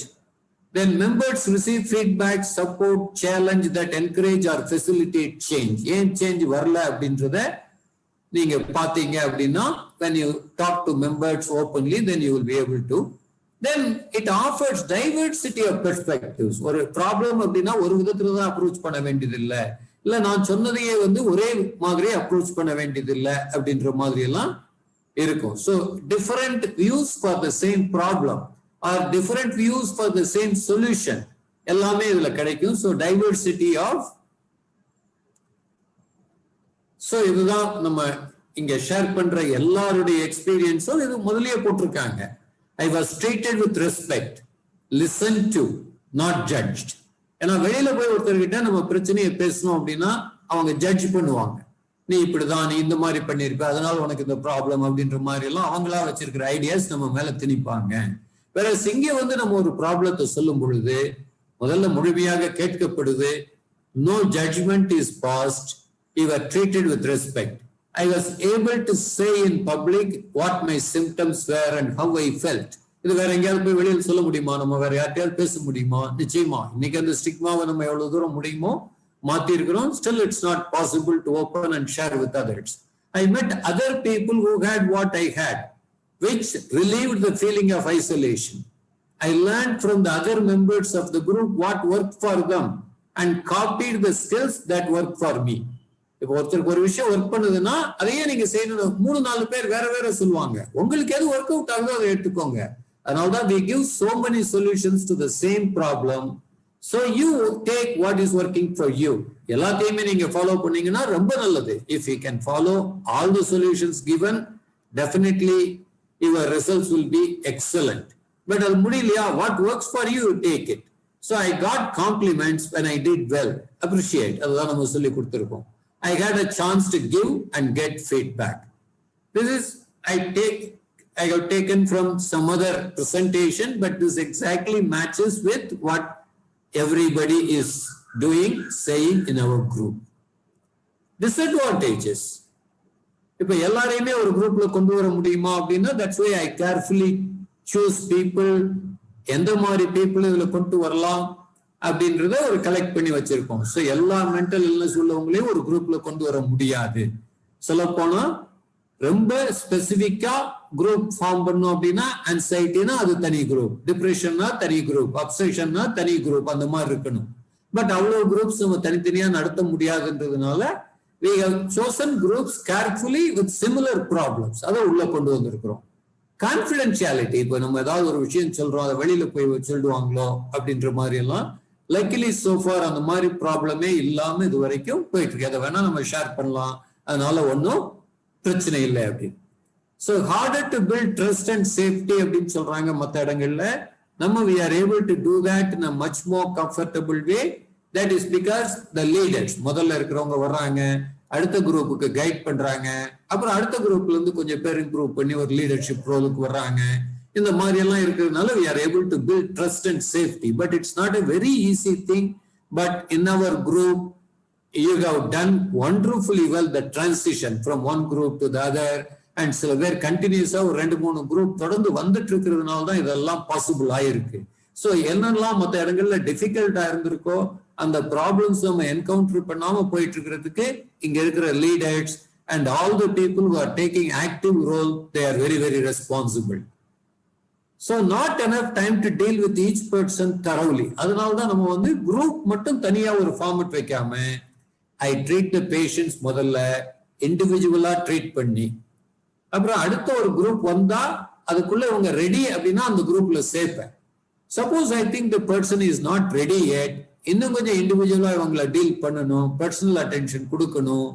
Then members receive feedback, support, challenge that encourage or facilitate change. ஏன் சேஞ்ச் வரல அப்படின்றத நீங்க பாத்தீங்க அப்படின்னா, when you talk to members openly, then you will be able to. Then it offers diversity of perspectives. ஒரு problem அப்படின்னா ஒரு விதத்துல தான் அப்ரோச் பண்ண வேண்டியது இல்லை, இல்ல நான் சொன்னதையே ஒரே மாதிரி அப்ரோச் பண்ண வேண்டியது இல்லை அப்படின்ற மாதிரி எல்லாம் இருக்கும். So different views for the same problem or different views for the same solution எல்லாமே இதுல கிடைக்கும். So diversity of. So இதுதான் நம்ம இங்க ஷேர் பண்ற எல்லாருடைய எக்ஸ்பீரியன்ஸும் இது முதலியே போட்டிருக்காங்க. I was treated with respect, listened to, not judged. ஏன்னா வெளியில போய் ஒருத்தர்கிட்ட நம்ம பிரச்சனையை பேசணும் அப்படின்னா அவங்க ஜட்ஜ் பண்ணுவாங்க. நீ இப்படிதான், நீ இந்த மாதிரி பண்ணிருப்ப, அதனால உனக்கு இந்த ப்ராப்ளம் அப்படின்ற மாதிரி எல்லாம் அவங்களா வச்சிருக்கிற ஐடியாஸ் நம்ம மேல திணிப்பாங்க. வேற இங்க நம்ம ஒரு ப்ராப்ளத்தை சொல்லும் பொழுது முதல்ல முழுமையாக கேட்கப்படுது. No judgment is passed. You were treated with respect. I was able to say in public what my symptoms were and how I felt. இது வேற எங்கேயாவது போய் வெளியில் சொல்ல முடியுமா? நம்ம வேற யார்ட்டையாவது பேச முடியுமா? நிச்சயமா இன்னைக்கு அந்த ஸ்டிக்மாவை நம்ம எவ்வளவு தூரம் முடியுமோ மாத்தி இருக்கிறோம். Still it's not possible to open and share with others. I met other people who had what I had, which relieved the feeling of isolation. I learned from the other members of the group what worked for them and copied the skills that worked for me. இப்போ ஒருத்தருக்கு ஒரு விஷயம் work பண்ணுதுன்னா அதையே நீங்க செய்யணும். 3-4 பேர் வேற வேற சொல்லுவாங்க, உங்களுக்கு எது ஒர்க் அவுட் ஆகுதோ அதை எடுத்துக்கோங்க. அதனால்தான் we give so many solutions to the same problem, so you take what is working for you. எல்லாத்தையுமே நீங்க ஃபாலோ பண்ணீங்கன்னா ரொம்ப நல்லது. If you can follow all the solutions given, definitely your results will be excellent. But அது முடியலையா, what works for you, take it. So I got compliments when I did well. Appreciate, அதுதான் நம்ம சொல்லி கொடுத்திருக்கோம். I had a chance to give and get feedback. This is I have taken from some other presentation, but this exactly matches with what everybody is doing, saying in our group. Disadvantages. இப்ப எல்லாரையுமே ஒரு குரூப்ல கொண்டு வர முடியுமா அப்படின்னா, that's why I carefully choose people. எந்த மாதிரி people இதுல கொண்டு வரலாம் அப்படின்றத ஒரு கலெக்ட் பண்ணி வச்சிருக்கோம். ஸோ எல்லா மென்டல் இல்னஸ் உள்ளவங்களையும் ஒரு குரூப்ல கொண்டு வர முடியாது. சொல்ல போனா ரொம்ப ஸ்பெசிபிக்கா குரூப் ஃபார்ம் பண்ணும் அப்படின்னா, ஆன்சைட்டினா அது தனி குரூப், டிப்ரெஷன்னா தனி குரூப், அப்செஷன்னா தனி குரூப், அந்த மாதிரி இருக்கணும். பட் அவ்வளவு குரூப்ஸ் நம்ம தனித்தனியா நடத்த முடியாதுன்றதுனால we have chosen groups carefully with similar problems. அதை உள்ள கொண்டு வந்திருக்கிறோம். கான்பிடென்ஷியாலிட்டி, இப்போ நம்ம ஏதாவது ஒரு விஷயம் சொல்றோம் அதை வெளியில போய் சொல்லுவாங்களோ அப்படின்ற மாதிரி எல்லாம் லக்கிலி சோஃபார் அந்த மாதிரி ப்ராப்ளமே இல்லாம இது வரைக்கும் போயிட்டு இருக்கு. அதை வேணா நம்ம ஷேர் பண்ணலாம், அதனால ஒன்றும் பிரச்சனை இல்லை அப்படின்னு. So harder to build trust and safety அப்படின்னு சொல்றாங்க மற்ற இடங்கள்ல. நம்ம we are able to do that in a much more comfortable way. That is because the leaders முதல்ல இருக்கிறவங்க வர்றாங்க, அடுத்த குரூப்புக்கு கைட் பண்றாங்க, அப்புறம் அடுத்த குரூப்ல இருந்து கொஞ்சம் பேர் இம்ப்ரூவ் பண்ணி ஒரு லீடர்ஷிப் ரோலுக்கு வர்றாங்க. இந்த மாதிரி எல்லாம் இருக்கிறதுனால we are able to build trust and safety. But it's not a very easy thing. But in our group, you have done wonderfully well the transition from one group to the other. And சில பேர் கண்டினியூஸா ஒரு 2-3 group தொடர்ந்து வந்துட்டு இருக்கிறதுனால தான் இதெல்லாம் possible ஆயிருக்கு. ஸோ என்னெல்லாம் மற்ற இடங்கள்ல டிஃபிகல்ட்டா இருந்திருக்கோ அந்த ப்ராப்ளம்ஸ் நம்ம என்கவுண்டர் பண்ணாம போயிட்டு இருக்கிறதுக்கு இங்க இருக்கிற leaders and all the people who are taking active role, they are very very responsible. So not enough time to deal with each person thoroughly. அதனால்தான் நம்ம குரூப் மட்டும் தனியா ஒரு ஃபார்மட் வைக்காம I treat the patients முதல்ல இண்டிவிஜுவலா treat பண்ணி, அப்புறம் அடுத்த ஒரு குரூப் வந்தா அதுக்குள்ள இவங்க ரெடி அப்படின்னா அந்த குரூப்ல சேர்ப்பேன். Suppose I think the person is not ready yet, இன்னும் கொஞ்சம் இண்டிவிஜுவலா இவங்களை டீல் பண்ணணும், பர்சனல் அட்டென்ஷன் கொடுக்கணும்.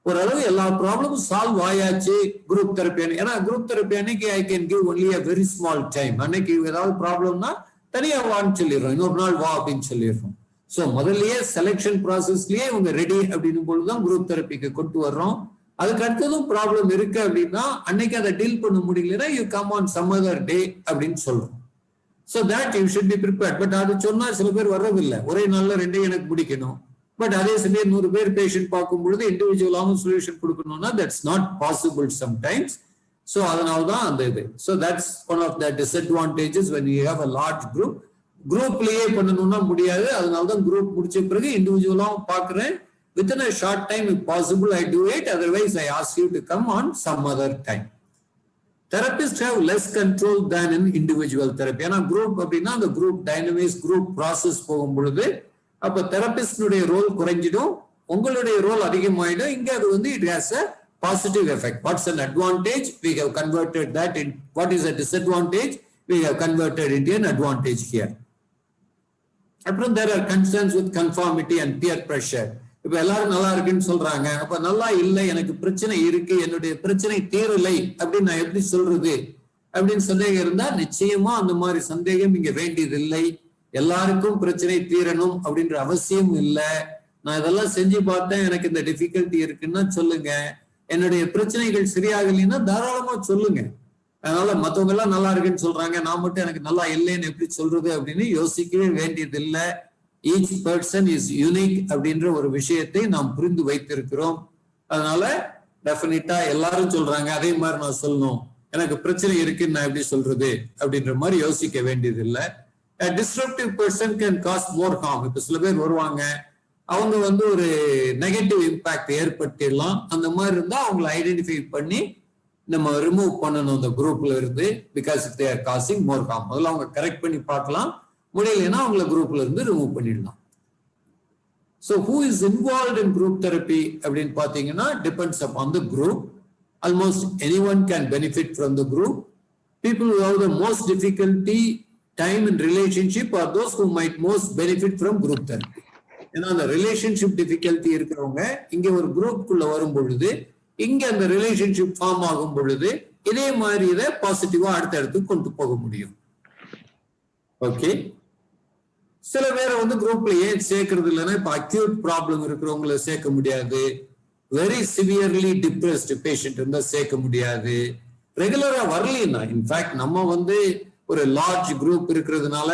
ஓரளவு எல்லா ப்ராப்ளமும் சால்வ் ஆயாச்சு குரூப் தெரப்பி. ஏன்னா குரூப் தெரப்பி அன்னைக்கு I can give only a very small time. அன்னைக்கு ஏதாவது ப்ராப்ளம்னா தனியா வான்னு சொல்லிடுறோம், இன்னொரு நாள் வா அப்படின்னு சொல்லிடுறோம். ஸோ முதல்லயே செலெக்ஷன் ப்ராசஸ்லயே இவங்க ரெடி அப்படின்னும் பொழுதுதான் குரூப் தெரப்பிக்கு கொண்டு வர்றோம். அதுக்கு அடுத்ததும் ப்ராப்ளம் இருக்கு அப்படின்னா அன்னைக்கு அதை டீல் பண்ண முடியலன்னா you come on some other day அப்படின்னு சொல்றோம். So that you should be prepared. But அது சொன்னா சில பேர் வர்றதில்லை, ஒரே நாள்ல ரெண்டையும் எனக்கு முடிக்கணும். பட் அதே சமயம் 100 பேர் பேஷண்ட் பார்க்கும் பொழுது இண்டிவிஜுவலாகவும் சொல்யூஷன் கொடுக்கணும்னா that's not possible sometimes. So அதனால்தான் அந்த இது. So that's one of the disadvantages when you have a large group. குரூப்லயே பண்ணணும்னா முடியாது. அதனால்தான் குரூப் முடிச்ச பிறகு இண்டிவிஜுவலாகவும் பார்க்குறேன். Within a short time, if possible, I do it. Otherwise, I ask you to come on some other time. Therapists have less control than in individual therapy. ஏன்னா group அப்படின்னா அந்த குரூப் டைனமிக்ஸ், குரூப் ப்ராசஸ் போகும் பொழுது அப்ப தெரபிஸ்டுடைய role குறைஞ்சிடும், உங்களுடைய role அதிகமாயிடும். இங்க அது வந்து it has a positive effect. What's an advantage? We have converted that in. What is a disadvantage? We have converted into an advantage here. அப்புறம் there are concerns with conformity and peer pressure. இப்ப எல்லாரும் நல்லா இருக்குன்னு சொல்றாங்க, அப்ப நல்லா இல்லை, எனக்கு பிரச்சனை இருக்கு, என்னுடைய பிரச்சனை தீரலை அப்படின்னு நான் எப்படி சொல்றது அப்படின்னு சந்தேகம் இருந்தா நிச்சயமா அந்த மாதிரி சந்தேகம் இங்க வேண்டியது இல்லை. எல்லாருக்கும் பிரச்சனை தீரணும் அப்படின்ற அவசியம் இல்லை. நான் இதெல்லாம் செஞ்சு பார்த்தேன், எனக்கு இந்த டிஃபிகல்ட்டி இருக்குன்னா சொல்லுங்க. என்னுடைய பிரச்சனைகள் சரியாகலைன்னா தாராளமா சொல்லுங்க. அதனால மத்தவங்க எல்லாம் நல்லா இருக்குன்னு சொல்றாங்க, நான் மட்டும் எனக்கு நல்லா இல்லைன்னு எப்படி சொல்றது அப்படின்னு யோசிக்கவே வேண்டியது இல்லை. ஈச் பர்சன் இஸ் யூனிக் அப்படின்ற ஒரு விஷயத்தை நாம் புரிந்து வைத்திருக்கிறோம். அதனால டெஃபினட்டா எல்லாரும் சொல்றாங்க அதே மாதிரி நான் சொல்லணும், எனக்கு பிரச்சனை இருக்குன்னு நான் எப்படி சொல்றது அப்படின்ற மாதிரி யோசிக்க வேண்டியது இல்லை. Disruptive person can cause more harm. இப்ப சில பேர் வருவாங்க, அவங்க வந்து ஒரு நெகட்டிவ் இம்பாக்ட் ஏற்படுத்திடலாம். அந்த மாதிரி இருந்தா அவங்களை ஐடென்டிஃபை பண்ணி நம்ம ரிமூவ் பண்ணணும் அந்த குரூப்ல இருந்து. Because they are causing more harm. முதல்ல அவங்க கரெக்ட் பண்ணி பார்க்கலாம், முடியலைன்னா அவங்கள குரூப்ல இருந்து ரிமூவ் பண்ணிடலாம். So who is involve in group therapy அப்படின்னு பார்த்தீங்கன்னா depends upon the group. Almost any one can benefit from the group. People who have the most difficulty time in relationship are those who might most benefit from group therapy. ஏன்னா அந்த relationship difficulty இருக்கிறவங்க இங்க ஒரு குரூப்புக்குள்ள வரும் பொழுது, இங்க அந்த relationship form ஆகும் பொழுது இதே மாதிரி இதை பாசிட்டிவா அடுத்தடுத்து கொண்டு போக முடியும். ஓகே, சில பேரை வந்து குரூப்ல ஏன் சேர்க்கறது இல்லைன்னா, இப்ப அக்யூட் ப்ராப்ளம் இருக்கிறவங்களை சேர்க்க முடியாது, வெரி சிவியர்லி டிப்ரெஸ்ட் பேஷண்ட் இருந்தா சேர்க்க முடியாது, ரெகுலரா வரலன்னா. இன்ஃபேக்ட் நம்ம வந்து ஒரு லார்ஜ் குரூப் இருக்கிறதுனால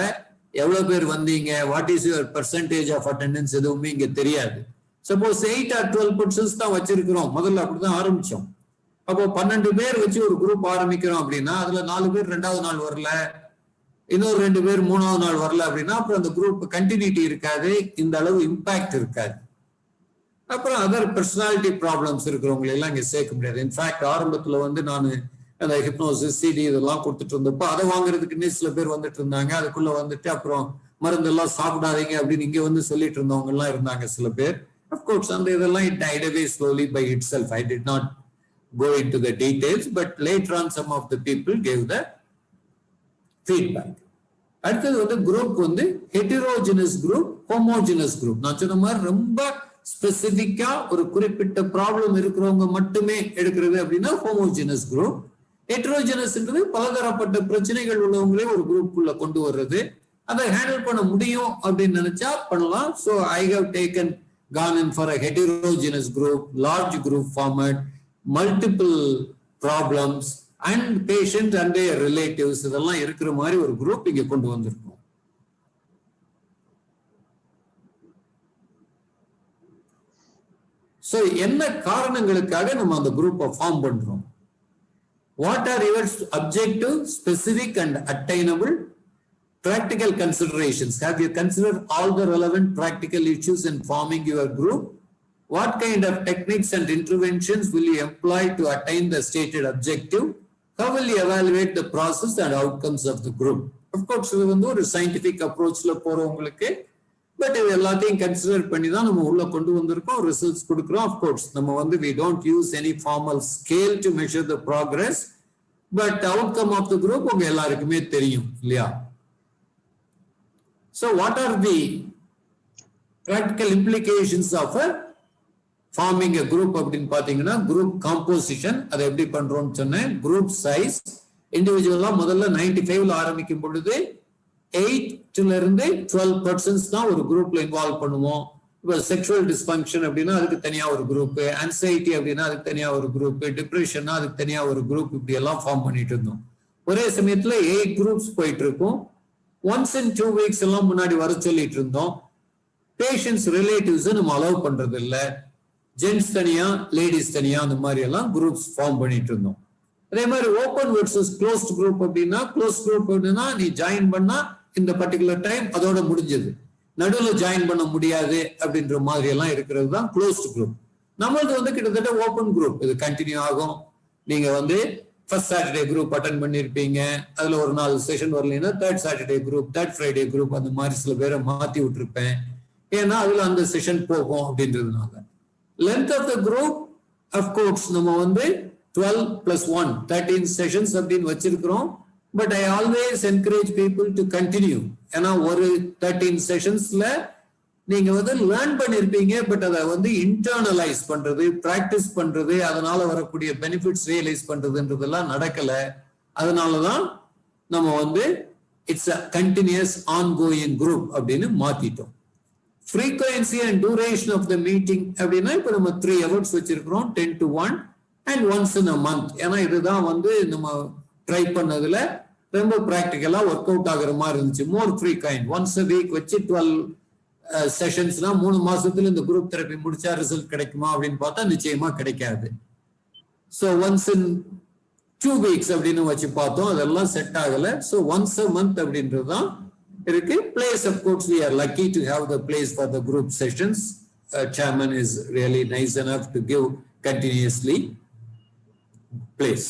எவ்வளவு பேர் வந்தீங்க, what is your percentage of attendance எதுவுமே இங்க தெரியாது. சப்போஸ் 8 or 12% தான் வச்சிருக்கிறோம், முதல்ல அப்படிதான் ஆரம்பிச்சோம். அப்போ 12 பேர் வச்சு ஒரு குரூப் ஆரம்பிக்கிறோம் அப்படின்னா அதுல 4 பேர் 2வது நாள் வரல, இன்னொரு 2 பேர் 3வது நாள் வரல அப்படின்னா அப்புறம் அந்த குரூப் கண்டினியூட்டி இருக்காது, இந்த அளவு இம்பாக்ட் இருக்காது. அப்புறம் அதர் பர்சனாலிட்டி ப்ராப்ளம்ஸ் இருக்கிறவங்களை எல்லாம் இங்க சேர்க்க முடியாது. இன்ஃபேக்ட் ஆரம்பத்துல வந்து நான் அந்த ஹிப்னோசிஸ் சிடி இதெல்லாம் கொடுத்துட்டு இருந்தப்போ அதை வாங்குறதுக்குன்னே சில பேர் வந்துட்டு இருந்தாங்க. அதுக்குள்ள வந்துட்டு அப்புறம் மருந்தெல்லாம் சாப்பிடாதீங்க அப்படின்னு இங்க வந்து சொல்லிட்டு இருந்தவங்க எல்லாம் இருந்தாங்க சில பேர். அப்கோர்ஸ் அந்த இதெல்லாம் it died away slowly by itself. I did not go into the details, but later on some of the people gave the feedback. அடுத்தது வந்து குரூப் வந்து ஹெட்டிரோஜினஸ் குரூப், ஹோமோஜினஸ் குரூப். நான் சொன்ன மாதிரி ரொம்ப ஸ்பெசிபிக்கா ஒரு குறிப்பிட்ட ப்ராப்ளம் இருக்கிறவங்க மட்டுமே எடுக்கிறது அப்படின்னா ஹோமோஜினஸ் குரூப். ஹெட்டிரோஜினஸ்ன்றது பலதரப்பட்ட பிரச்சனைகள் உள்ளவங்களே ஒரு குரூப்புக்குள்ள கொண்டு வர்றது. அதை ஹேண்டில் பண்ண முடியும் அப்படின்னு நினைச்சா பண்ணலாம். So I have taken gone in for a heterogeneous group, large group format, multiple problems and patient and their relatives இதெல்லாம் இருக்கிற மாதிரி ஒரு குரூப் இங்க கொண்டு வந்திருக்கோம். சோ என்ன காரணங்களுக்காக நம்ம அந்த குரூப்பை ஃபார்ம் பண்றோம்? What are your objective, specific and attainable? Practical considerations. Have you considered all the relevant practical issues in forming your group? What kind of techniques and interventions will you employ to attain the stated objective? How will you evaluate the process and outcomes of the group? Of course, இது வந்து ஒரு scientific approachல போறவங்களுக்கு, but இது எல்லாத்தையும் consider பண்ணி தான் நம்ம உள்ள கொண்டு வந்திருக்கோம், ரிசல்ட்ஸ் கொடுக்குறோம். Of course, நம்ம வந்து we don't use any formal scale to measure the progress, but outcome of the group உங்க எல்லாருக்குமே தெரியும் இல்லையா? So what are the practical implications of forming a group அப்படின்னு பாத்தீங்கன்னா, group composition அதை எப்படி பண்றோம்னு சொன்னேன். group size இண்டிவிஜுவலா முதல்ல 95ல ஆரம்பிக்கும் பொழுது 8 to 12 persons தான் ஒரு குரூப்ல இன்வால்வ் பண்ணுவோம். இப்போ செக்ஷுவல் டிஸ்ஃபங்க்ஷன் அப்படின்னா அதுக்கு தனியா ஒரு குரூப், ஆன்சைட்டி அப்படின்னா அதுக்கு தனியா ஒரு குரூப், டிப்ரெஷன்னா அதுக்கு தனியா ஒரு குரூப், இப்படி எல்லாம் ஃபார்ம் பண்ணிட்டு இருந்தோம். ஒரே சமயத்துல 8 குரூப்ஸ் போயிட்டு இருக்கும். ஒன்ஸ் இன் 2 weeks எல்லாம் முன்னாடி வர சொல்லிட்டு இருந்தோம். பேஷண்ட்ஸ் ரிலேட்டிவ்ஸ் நம்ம அலோவ் பண்றது இல்லை. ஜென்ட்ஸ் தனியா லேடிஸ் தனியா அந்த மாதிரி எல்லாம் குரூப்ஸ் ஃபார்ம் பண்ணிட்டு இருந்தோம். அதே மாதிரி ஓப்பன் வெர்சஸ் க்ளோஸ்ட் குரூப் அப்படின்னா, க்ளோஸ் குரூப் அப்படின்னா நீ ஜாயின் பண்ணா இந்த பர்டிகுலர் டைம் அதோட முடிஞ்சது, நடுவில் ஜாயின் பண்ண முடியாது அப்படின்ற மாதிரி எல்லாம் இருக்கிறது தான் க்ளோஸ்ட் குரூப். நம்மளது வந்து கிட்டத்தட்ட ஓப்பன் குரூப், இது கண்டினியூ ஆகும். நீங்க வந்து ஃபர்ஸ்ட் சாட்டர்டே குரூப் அட்டன் பண்ணிருப்பீங்க, அதுல ஒரு 4 செஷன் வரலைன்னா third Saturday group, third Friday group, அந்த மாதிரி சில பேரை மாத்தி விட்டுருப்பேன். ஏன்னா அதுல அந்த செஷன் போகும் அப்படின்றதுனால. Length of the group of course நம்ம வந்து 12 + 1 13 செஷன்ஸ் அப்படின்னு வச்சிருக்கிறோம். But I always encourage people to continue. ஏன்னா ஒரு 13 செஷன்ஸ்ல நீங்க வந்து லேர்ன் பண்ணிருப்பீங்க, பட் அதை வந்து இன்டர்னலைஸ் பண்றது, பிராக்டிஸ் பண்றது, அதனால வரக்கூடிய பெனிஃபிட்ஸ் ரியலைஸ் பண்றதுன்றதெல்லாம் நடக்கல. அதனாலதான் நம்ம வந்து it's a continuous ongoing group அப்படின்னு மாத்திட்டோம். frequency and duration of the meeting அப்படின்னா இப்ப நம்ம 3 hours வச்சிருக்கிறோம், 10 to 1 and once in a month. ஏன்னா இதுதான் வந்து நம்ம ட்ரை பண்ணதுல ரொம்ப ப்ராக்டிக்கலா ஒர்க் அவுட் ஆகுற மாதிரி இருந்துச்சு. மோர் ஃப்ரீக்வெண்ட் ஒன்ஸ் a week வச்சு 12 செஷன்ஸ்னா 3 மாசத்துல இந்த குரூப் தெரப்பி முடிச்சா ரிசல்ட் கிடைக்குமா அப்படின்னு பார்த்தா நிச்சயமா கிடைக்காது. ஸோ ஒன்ஸ் இன் 2 weeks அப்படின்னு வச்சு பார்த்தோம், அதெல்லாம் செட் ஆகல. ஸோ ஒன்ஸ் a month அப்படின்றது தான் இருக்கு. Place, of course, we are lucky to have the place for the group sessions. Chairman is really nice enough to give continuously place.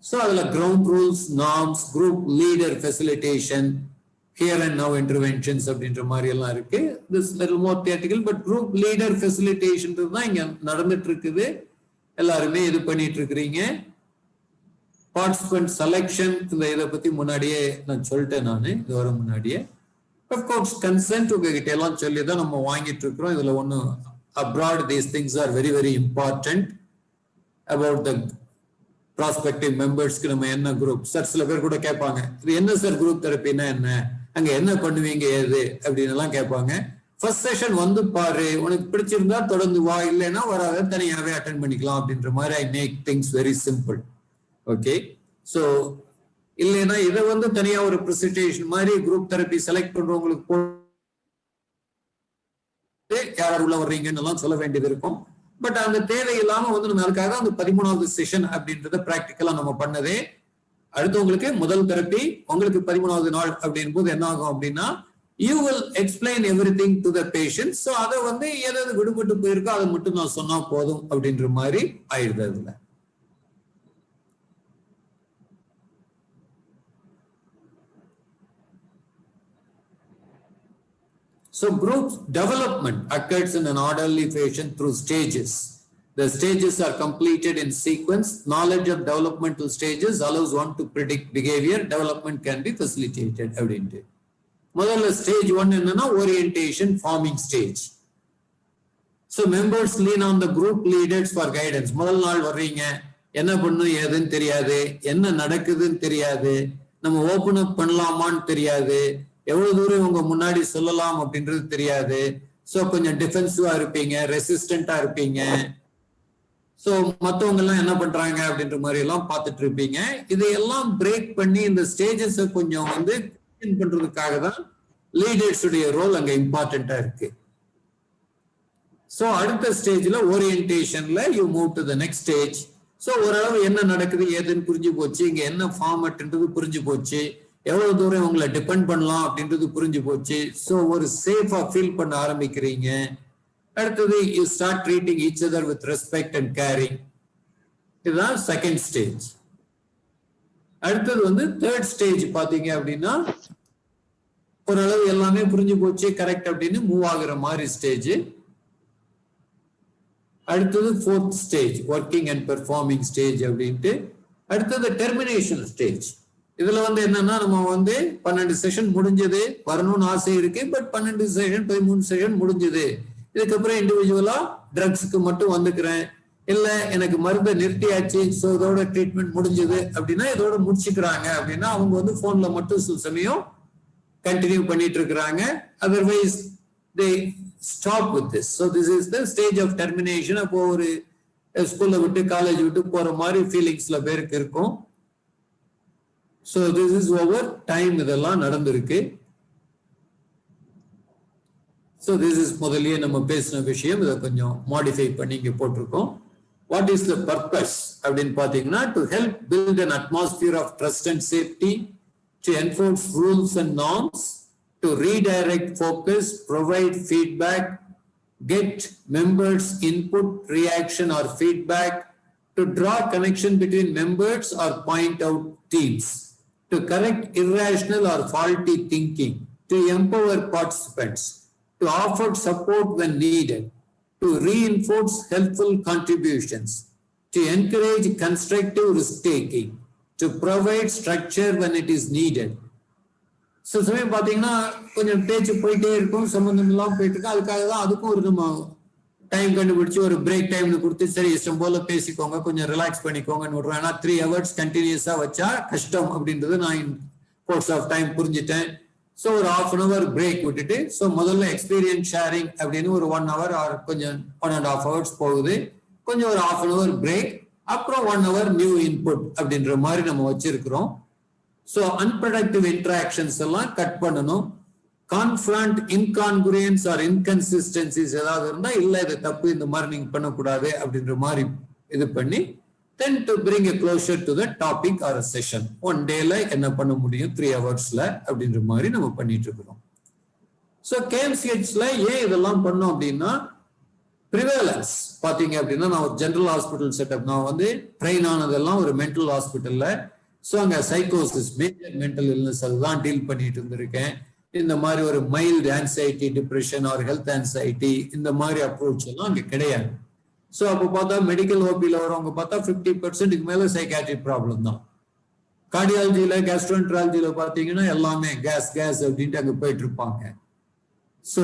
So adala ground rules, norms, group leader facilitation, here and now interventions அப்படின்ற மாதிரி எல்லாம் இருக்கு. This little more theoretical, but group leader facilitation தான் இங்க நடந்துட்டு இருக்குது. எல்லாருமே இது பண்ணிட்டு இருக்கிறீங்க. பார்ட்டிசிபென்ட் செலெக்ஷன் இந்த இதை பத்தி முன்னாடியே நான் சொல்லிட்டேன். நான் இது வர முன்னாடியே அப்கோர்ஸ் கன்சென்ட் உங்ககிட்ட எல்லாம் சொல்லி தான் நம்ம வாங்கிட்டு இருக்கிறோம். இதுல ஒண்ணு abroad these things are very very important about the prospective மெம்பர்ஸ்க்கு. நம்ம என்ன குரூப் சார், சில பேர் கூட கேட்பாங்க, இது என்ன சார் குரூப் தெரப்பின்னா என்ன, அங்க என்ன பண்ணுவீங்க ஏது அப்படின்னு எல்லாம் கேட்பாங்க. ஃபர்ஸ்ட் செஷன் வந்து பாரு, உனக்கு பிடிச்சிருந்தா தொடர்ந்து வா, இல்லைன்னா வராத தனியாவே அட்டென்ட் பண்ணிக்கலாம் அப்படின்ற மாதிரி I make things very simple. Okay, so இல்லைன்னா இதை வந்து தனியா ஒரு ப்ரெசன்டேஷன் மாதிரி குரூப் தெரப்பி செலக்ட் பண்றவங்களுக்கு யார் உள்ள வர்றீங்கன்னு எல்லாம் சொல்ல வேண்டியது இருக்கும். பட் அந்த தேவை இல்லாம வந்து நம்ம அதுக்காக அந்த 13வது செஷன் அப்படின்றத பிராக்டிக்கலா நம்ம பண்ணதே. அடுத்து உங்களுக்கு முதல் தெரப்பி, உங்களுக்கு 13வது நாள் அப்படின் போது என்ன ஆகும் அப்படின்னா, you will explain everything to the patient. So அதை வந்து ஏதாவது விடுபட்டு போயிருக்கோ அதை மட்டும் நான் சொன்னா போதும் அப்படின்ற மாதிரி ஆயிடுது. அதுல so group development occurs in an orderly fashion through stages. The stages are completed in sequence. Knowledge of developmental stages allows one to predict behavior. Development can be facilitated. முதல்ல ஸ்டேஜ் 1 என்னன்னா orientation forming stage. So members lean on the group leaders for guidance. முதல் நாள் வர்றீங்க, என்ன பண்ணும் ஏதுன்னு தெரியாது, என்ன நடக்குதுன்னு தெரியாது, நம்ம ஓபன் அப் பண்ணலாமான்னு தெரியாது, எவ்வளவு தூரம் உங்க முன்னாடி சொல்லலாம் அப்படின்றது தெரியாது. ஸோ கொஞ்சம் டிஃபென்சிவா இருப்பீங்க, ரெசிஸ்டண்டா இருப்பீங்க. ஸோ மற்றவங்க எல்லாம் என்ன பண்றாங்க அப்படின்ற மாதிரி எல்லாம் பார்த்துட்டு இருப்பீங்க. இதையெல்லாம் பிரேக் பண்ணி இந்த ஸ்டேஜஸ் கொஞ்சம் வந்து பண்றதுக்காக தான் லீடர்ஸுடைய ரோல் அங்க இம்பார்ட்டண்டா இருக்கு. ஸோ அடுத்த ஸ்டேஜ்ல ஓரியன்டேஷன்ல you move to the next stage. So ஓரளவு என்ன நடக்குது ஏதுன்னு புரிஞ்சு போச்சு, இங்க என்ன ஃபார்மட்ன்றது புரிஞ்சு போச்சு, எவ்வளவு தூரம் உங்களை டிபெண்ட் பண்ணலாம் அப்படின்றது புரிஞ்சு போச்சு. ஸோ ஒரு சேஃபா ஃபீல் பண்ண ஆரம்பிக்கிறீங்க. அடுத்தது you start treating each other with respect and caring. இதுதான் செகண்ட் ஸ்டேஜ். அடுத்தது வந்து தேர்ட் ஸ்டேஜ் பாத்தீங்க அப்படின்னா, ஓரளவு எல்லாமே புரிஞ்சு போச்சு கரெக்ட் அப்படின்னு மூவ் ஆகுற மாதிரி ஸ்டேஜ். அடுத்தது fourth stage, working and performing stage அப்படின்ட்டு. அடுத்தது டெர்மினேஷன் ஸ்டேஜ். இதுல வந்து என்னன்னா, நம்ம வந்து 12 செஷன் முடிஞ்சது, வரணும்னு ஆசை இருக்கு, பட் 12 செஷன் 13 செஷன் முடிஞ்சது, இதுக்கப்புறம் இண்டிவிஜுவலா ட்ரக்ஸுக்கு மட்டும் வந்துக்கிறேன், இல்ல எனக்கு மருந்தை நிறுத்தியாச்சு, ஸோ இதோட ட்ரீட்மெண்ட் முடிஞ்சது அப்படின்னா இதோட முடிச்சுக்கிறாங்க அப்படின்னா அவங்க வந்து போன்ல மட்டும் சில சமயம் கண்டினியூ பண்ணிட்டு இருக்கிறாங்க. Otherwise they stop with this. So this is the stage of termination. அப்போ ஒரு ஸ்கூல்ல விட்டு காலேஜ் விட்டு போற மாதிரி ஃபீலிங்ஸ்ல பேருக்கு இருக்கும். So this is over time இதெல்லாம் நடந்திருக்கு. So this is முதல்லயே நம்ம பேசின விஷயம், இதை கொஞ்சம் மாடிஃபை பண்ணி இங்க போட்டிருக்கோம். What is the purpose அப்படின்னு பாத்தீங்கன்னா, to help build an atmosphere of trust and safety, to enforce rules and norms, to redirect focus, provide feedback, get members input, reaction or feedback, to draw connection between members or point out themes, to correct irrational or faulty thinking, to empower participants, to offer support when needed, to reinforce helpful contributions, to encourage constructive risk-taking, to provide structure when it is needed. So சமயம் பார்த்தீங்கன்னா கொஞ்சம் பேச்சு போயிட்டே இருக்கும், சம்பந்தம் இல்லாமல் போயிட்டு இருக்கு. அதுக்காக தான் அதுக்கும் ஒரு நம்ம டைம் கண்டுபிடிச்சு ஒரு பிரேக் டைம்னு கொடுத்து, சரி இஷ்டம் போல பேசிக்கோங்க, கொஞ்சம் ரிலாக்ஸ் பண்ணிக்கோங்கன்னு விடுறோம். ஏன்னா 3 hours கண்டினியூஸா வச்சா கஷ்டம் அப்படின்றது நான் கோர்ஸ் ஆஃப் டைம் புரிஞ்சுட்டேன். ஸோ ஒரு 1/2 hour பிரேக் விட்டுட்டு, ஸோ முதல்ல எக்ஸ்பீரியன்ஸ் ஷேரிங் அப்படின்னு ஒரு 1 hour ஆர் கொஞ்சம் 1.5 hours போகுது, கொஞ்சம் ஒரு 1/2 hour பிரேக், அப்புறம் 1 hour நியூ இன்புட் அப்படின்ற மாதிரி நம்ம வச்சிருக்கிறோம். ஸோ அன்ப்ரொடக்டிவ் இன்டராக்ஷன்ஸ் எல்லாம் கட் பண்ணணும். கான்ஃபிரண்ட் இன்கான்குரியன்ஸ் ஆர் இன்கன்சிஸ்டன்சிஸ் ஏதாவது இருந்தா, இல்லை இது தப்பு, இந்த மாதிரி நீங்க பண்ணக்கூடாது அப்படின்ற மாதிரி இது பண்ணி, then to bring a closure to the topic or a session. One dayல என்ன பண்ண முடியும் 3 hoursல அப்படின்ற மாதிரி நம்ம பண்ணிட்டு இருக்கிறோம். ஸோ KMCHல ஏன் இதெல்லாம் பண்ணோம் அப்படின்னா, ப்ரிவேலன்ஸ் பாத்தீங்க அப்படின்னா, நான் ஒரு ஜெனரல் ஹாஸ்பிட்டல் செட்டப், நான் வந்து ட்ரெயின் ஆனதெல்லாம் ஒரு மென்டல் ஹாஸ்பிட்டல்ல. ஸோ அங்க சைக்கோசிஸ், மேஜர் மென்டல் இல்னஸ் அதுதான் டீல் பண்ணிட்டு இருந்திருக்கேன். இந்த மாதிரி ஒரு mild anxiety, depression R health anxiety, இந்த மாதிரி அப்ரோச் எல்லாம் அங்க கிடையாது. ஸோ அப்போ பார்த்தா மெடிக்கல் ஓபியில் வரவங்க பார்த்தா 50% மேல சைக்காட்ரிக் ப்ராப்ளம் தான். கார்டியாலஜியில, கேஸ்ட்ரோஎன்ட்ராலஜியில பார்த்தீங்கன்னா எல்லாமே கேஸ் கேஸ் அப்படின்ட்டு அங்கே போயிட்டு இருப்பாங்க. ஸோ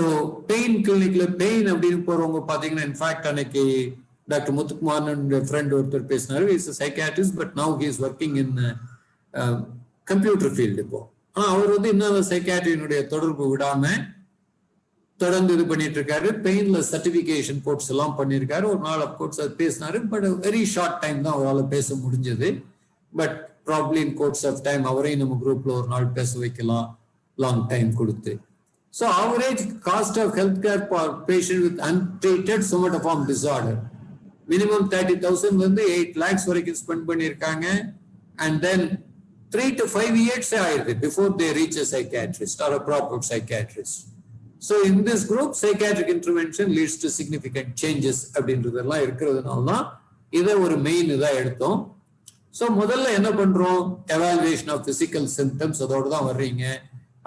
பெயின் கிளினிக்ல பெயின் அப்படின்னு போறவங்க பார்த்தீங்கன்னா, இன்ஃபேக்ட் அன்னைக்கு டாக்டர் முத்துக்குமார்னு ஃப்ரெண்ட் ஒருத்தர் பேசினாரு, is psychiatrist but now he is working in computer field. இப்போ ஆனா அவர் வந்து இன்னும் சைக்காட்ரியினுடைய தொடர்பு விடாம தொடர்ந்து இது பண்ணிட்டு இருக்காரு. பெயின்ல சர்டிபிகேஷன் கோர்ஸ் எல்லாம் பண்ணியிருக்காரு. ஒரு நாள் கோர்ஸ் அது பேசினாரு, பட் வெரி ஷார்ட் டைம் தான் அவரால் பேச முடிஞ்சது. But probably in course of time அவரையும் நம்ம குரூப்ல ஒரு நாள் பேச வைக்கலாம், லாங் டைம் கொடுத்து. So average cost of health care for patient with untreated somatoform disorder minimum 30,000 வந்து 8 lakhs வரைக்கும் ஸ்பெண்ட் பண்ணியிருக்காங்க. அண்ட் தென் 3 to 5 years ஆயிடுது before they reach a psychiatrist or a proper psychiatrist. So in this group, psychiatric intervention leads to significant changes அப்படின்றதெல்லாம் இருக்கிறதுனால தான் இதை ஒரு main இதாக எடுத்தோம். ஸோ முதல்ல என்ன பண்றோம், எவாலுவேஷன் ஆஃப் பிசிக்கல் சிம்டம்ஸ், அதோட தான் வர்றீங்க.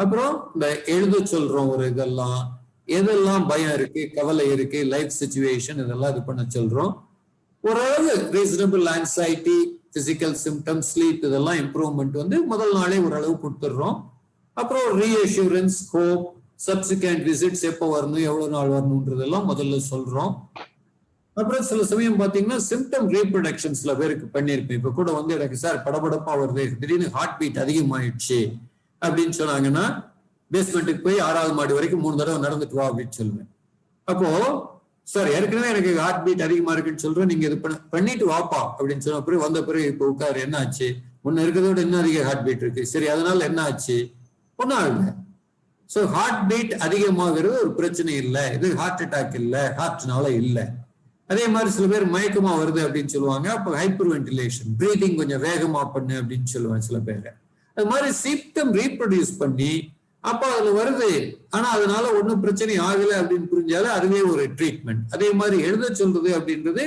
அப்புறம் இந்த எழுத சொல்றோம், ஒரு இதெல்லாம் எதெல்லாம் பயம் இருக்கு, கவலை இருக்கு, லைஃப் சிச்சுவேஷன், இதெல்லாம் இது பண்ண சொல்றோம். ஓரளவு reasonable anxiety, physical symptoms, sleep, இதெல்லாம் இம்ப்ரூவ்மெண்ட் வந்து முதல் நாளே ஓரளவு கொடுத்துடுறோம். அப்புறம் ரீஅஷூரன்ஸ், ஹோப், சப்சிக்வெண்ட் விசிட்ஸ் எப்போ வரணும், எவ்வளவு நாள் வரணும்ன்றதெல்லாம் முதல்ல சொல்றோம். அப்புறம் சில சமயம் பாத்தீங்கன்னா சிம்டம் ரீப்ரொடக்ஷன் சில பேருக்கு பண்ணியிருப்பேன். இப்ப கூட வந்து எனக்கு சார் படபடப்பா வருது, திடீர்னு ஹார்ட் பீட் அதிகமாயிடுச்சு அப்படின்னு சொன்னாங்கன்னா, பேஸ்மெண்ட்டுக்கு போய் 6வது மாடி வரைக்கும் 3 தடவை நடந்துட்டு வா அப்படின்னு சொல்லுவேன். அப்போ சார் ஏற்கனவே எனக்கு ஹார்ட் பீட் அதிகமா இருக்குன்னு சொல்றேன், நீங்க இது பண்ணிட்டு வாப்பா அப்படின்னு சொன்ன பிறகு வந்த பிறகு இப்போ உட்காரு, என்ன ஆச்சு, முன்ன இருக்கிறதோட இன்னும் அதிக ஹார்ட் பீட் இருக்கு, சரி அதனால என்ன ஆச்சு, ஒன்னும் ஆகல. ஸோ ஹார்ட் பீட் அதிகமாகிறது ஒரு பிரச்சனை இல்லை, இது ஹார்ட் அட்டாக் இல்லை, ஹார்ட்னால இல்லை. அதே மாதிரி சில பேர் மயக்கமா வருது அப்படின்னு சொல்லுவாங்க, அப்போ ஹைப்பர் வென்டிலேஷன், பிரீதிங் கொஞ்சம் வேகமா பண்ணு அப்படின்னு சொல்லுவாங்க சில பேர். அது மாதிரி சிம்டம் ரீப்ரொடியூஸ் பண்ணி அப்போ அதுல வருது, ஆனா அதனால ஒன்றும் பிரச்சனை ஆகலை அப்படின்னு புரிஞ்சாலும் அதுவே ஒரு ட்ரீட்மெண்ட். அதே மாதிரி எழுத சொல்றது அப்படின்றது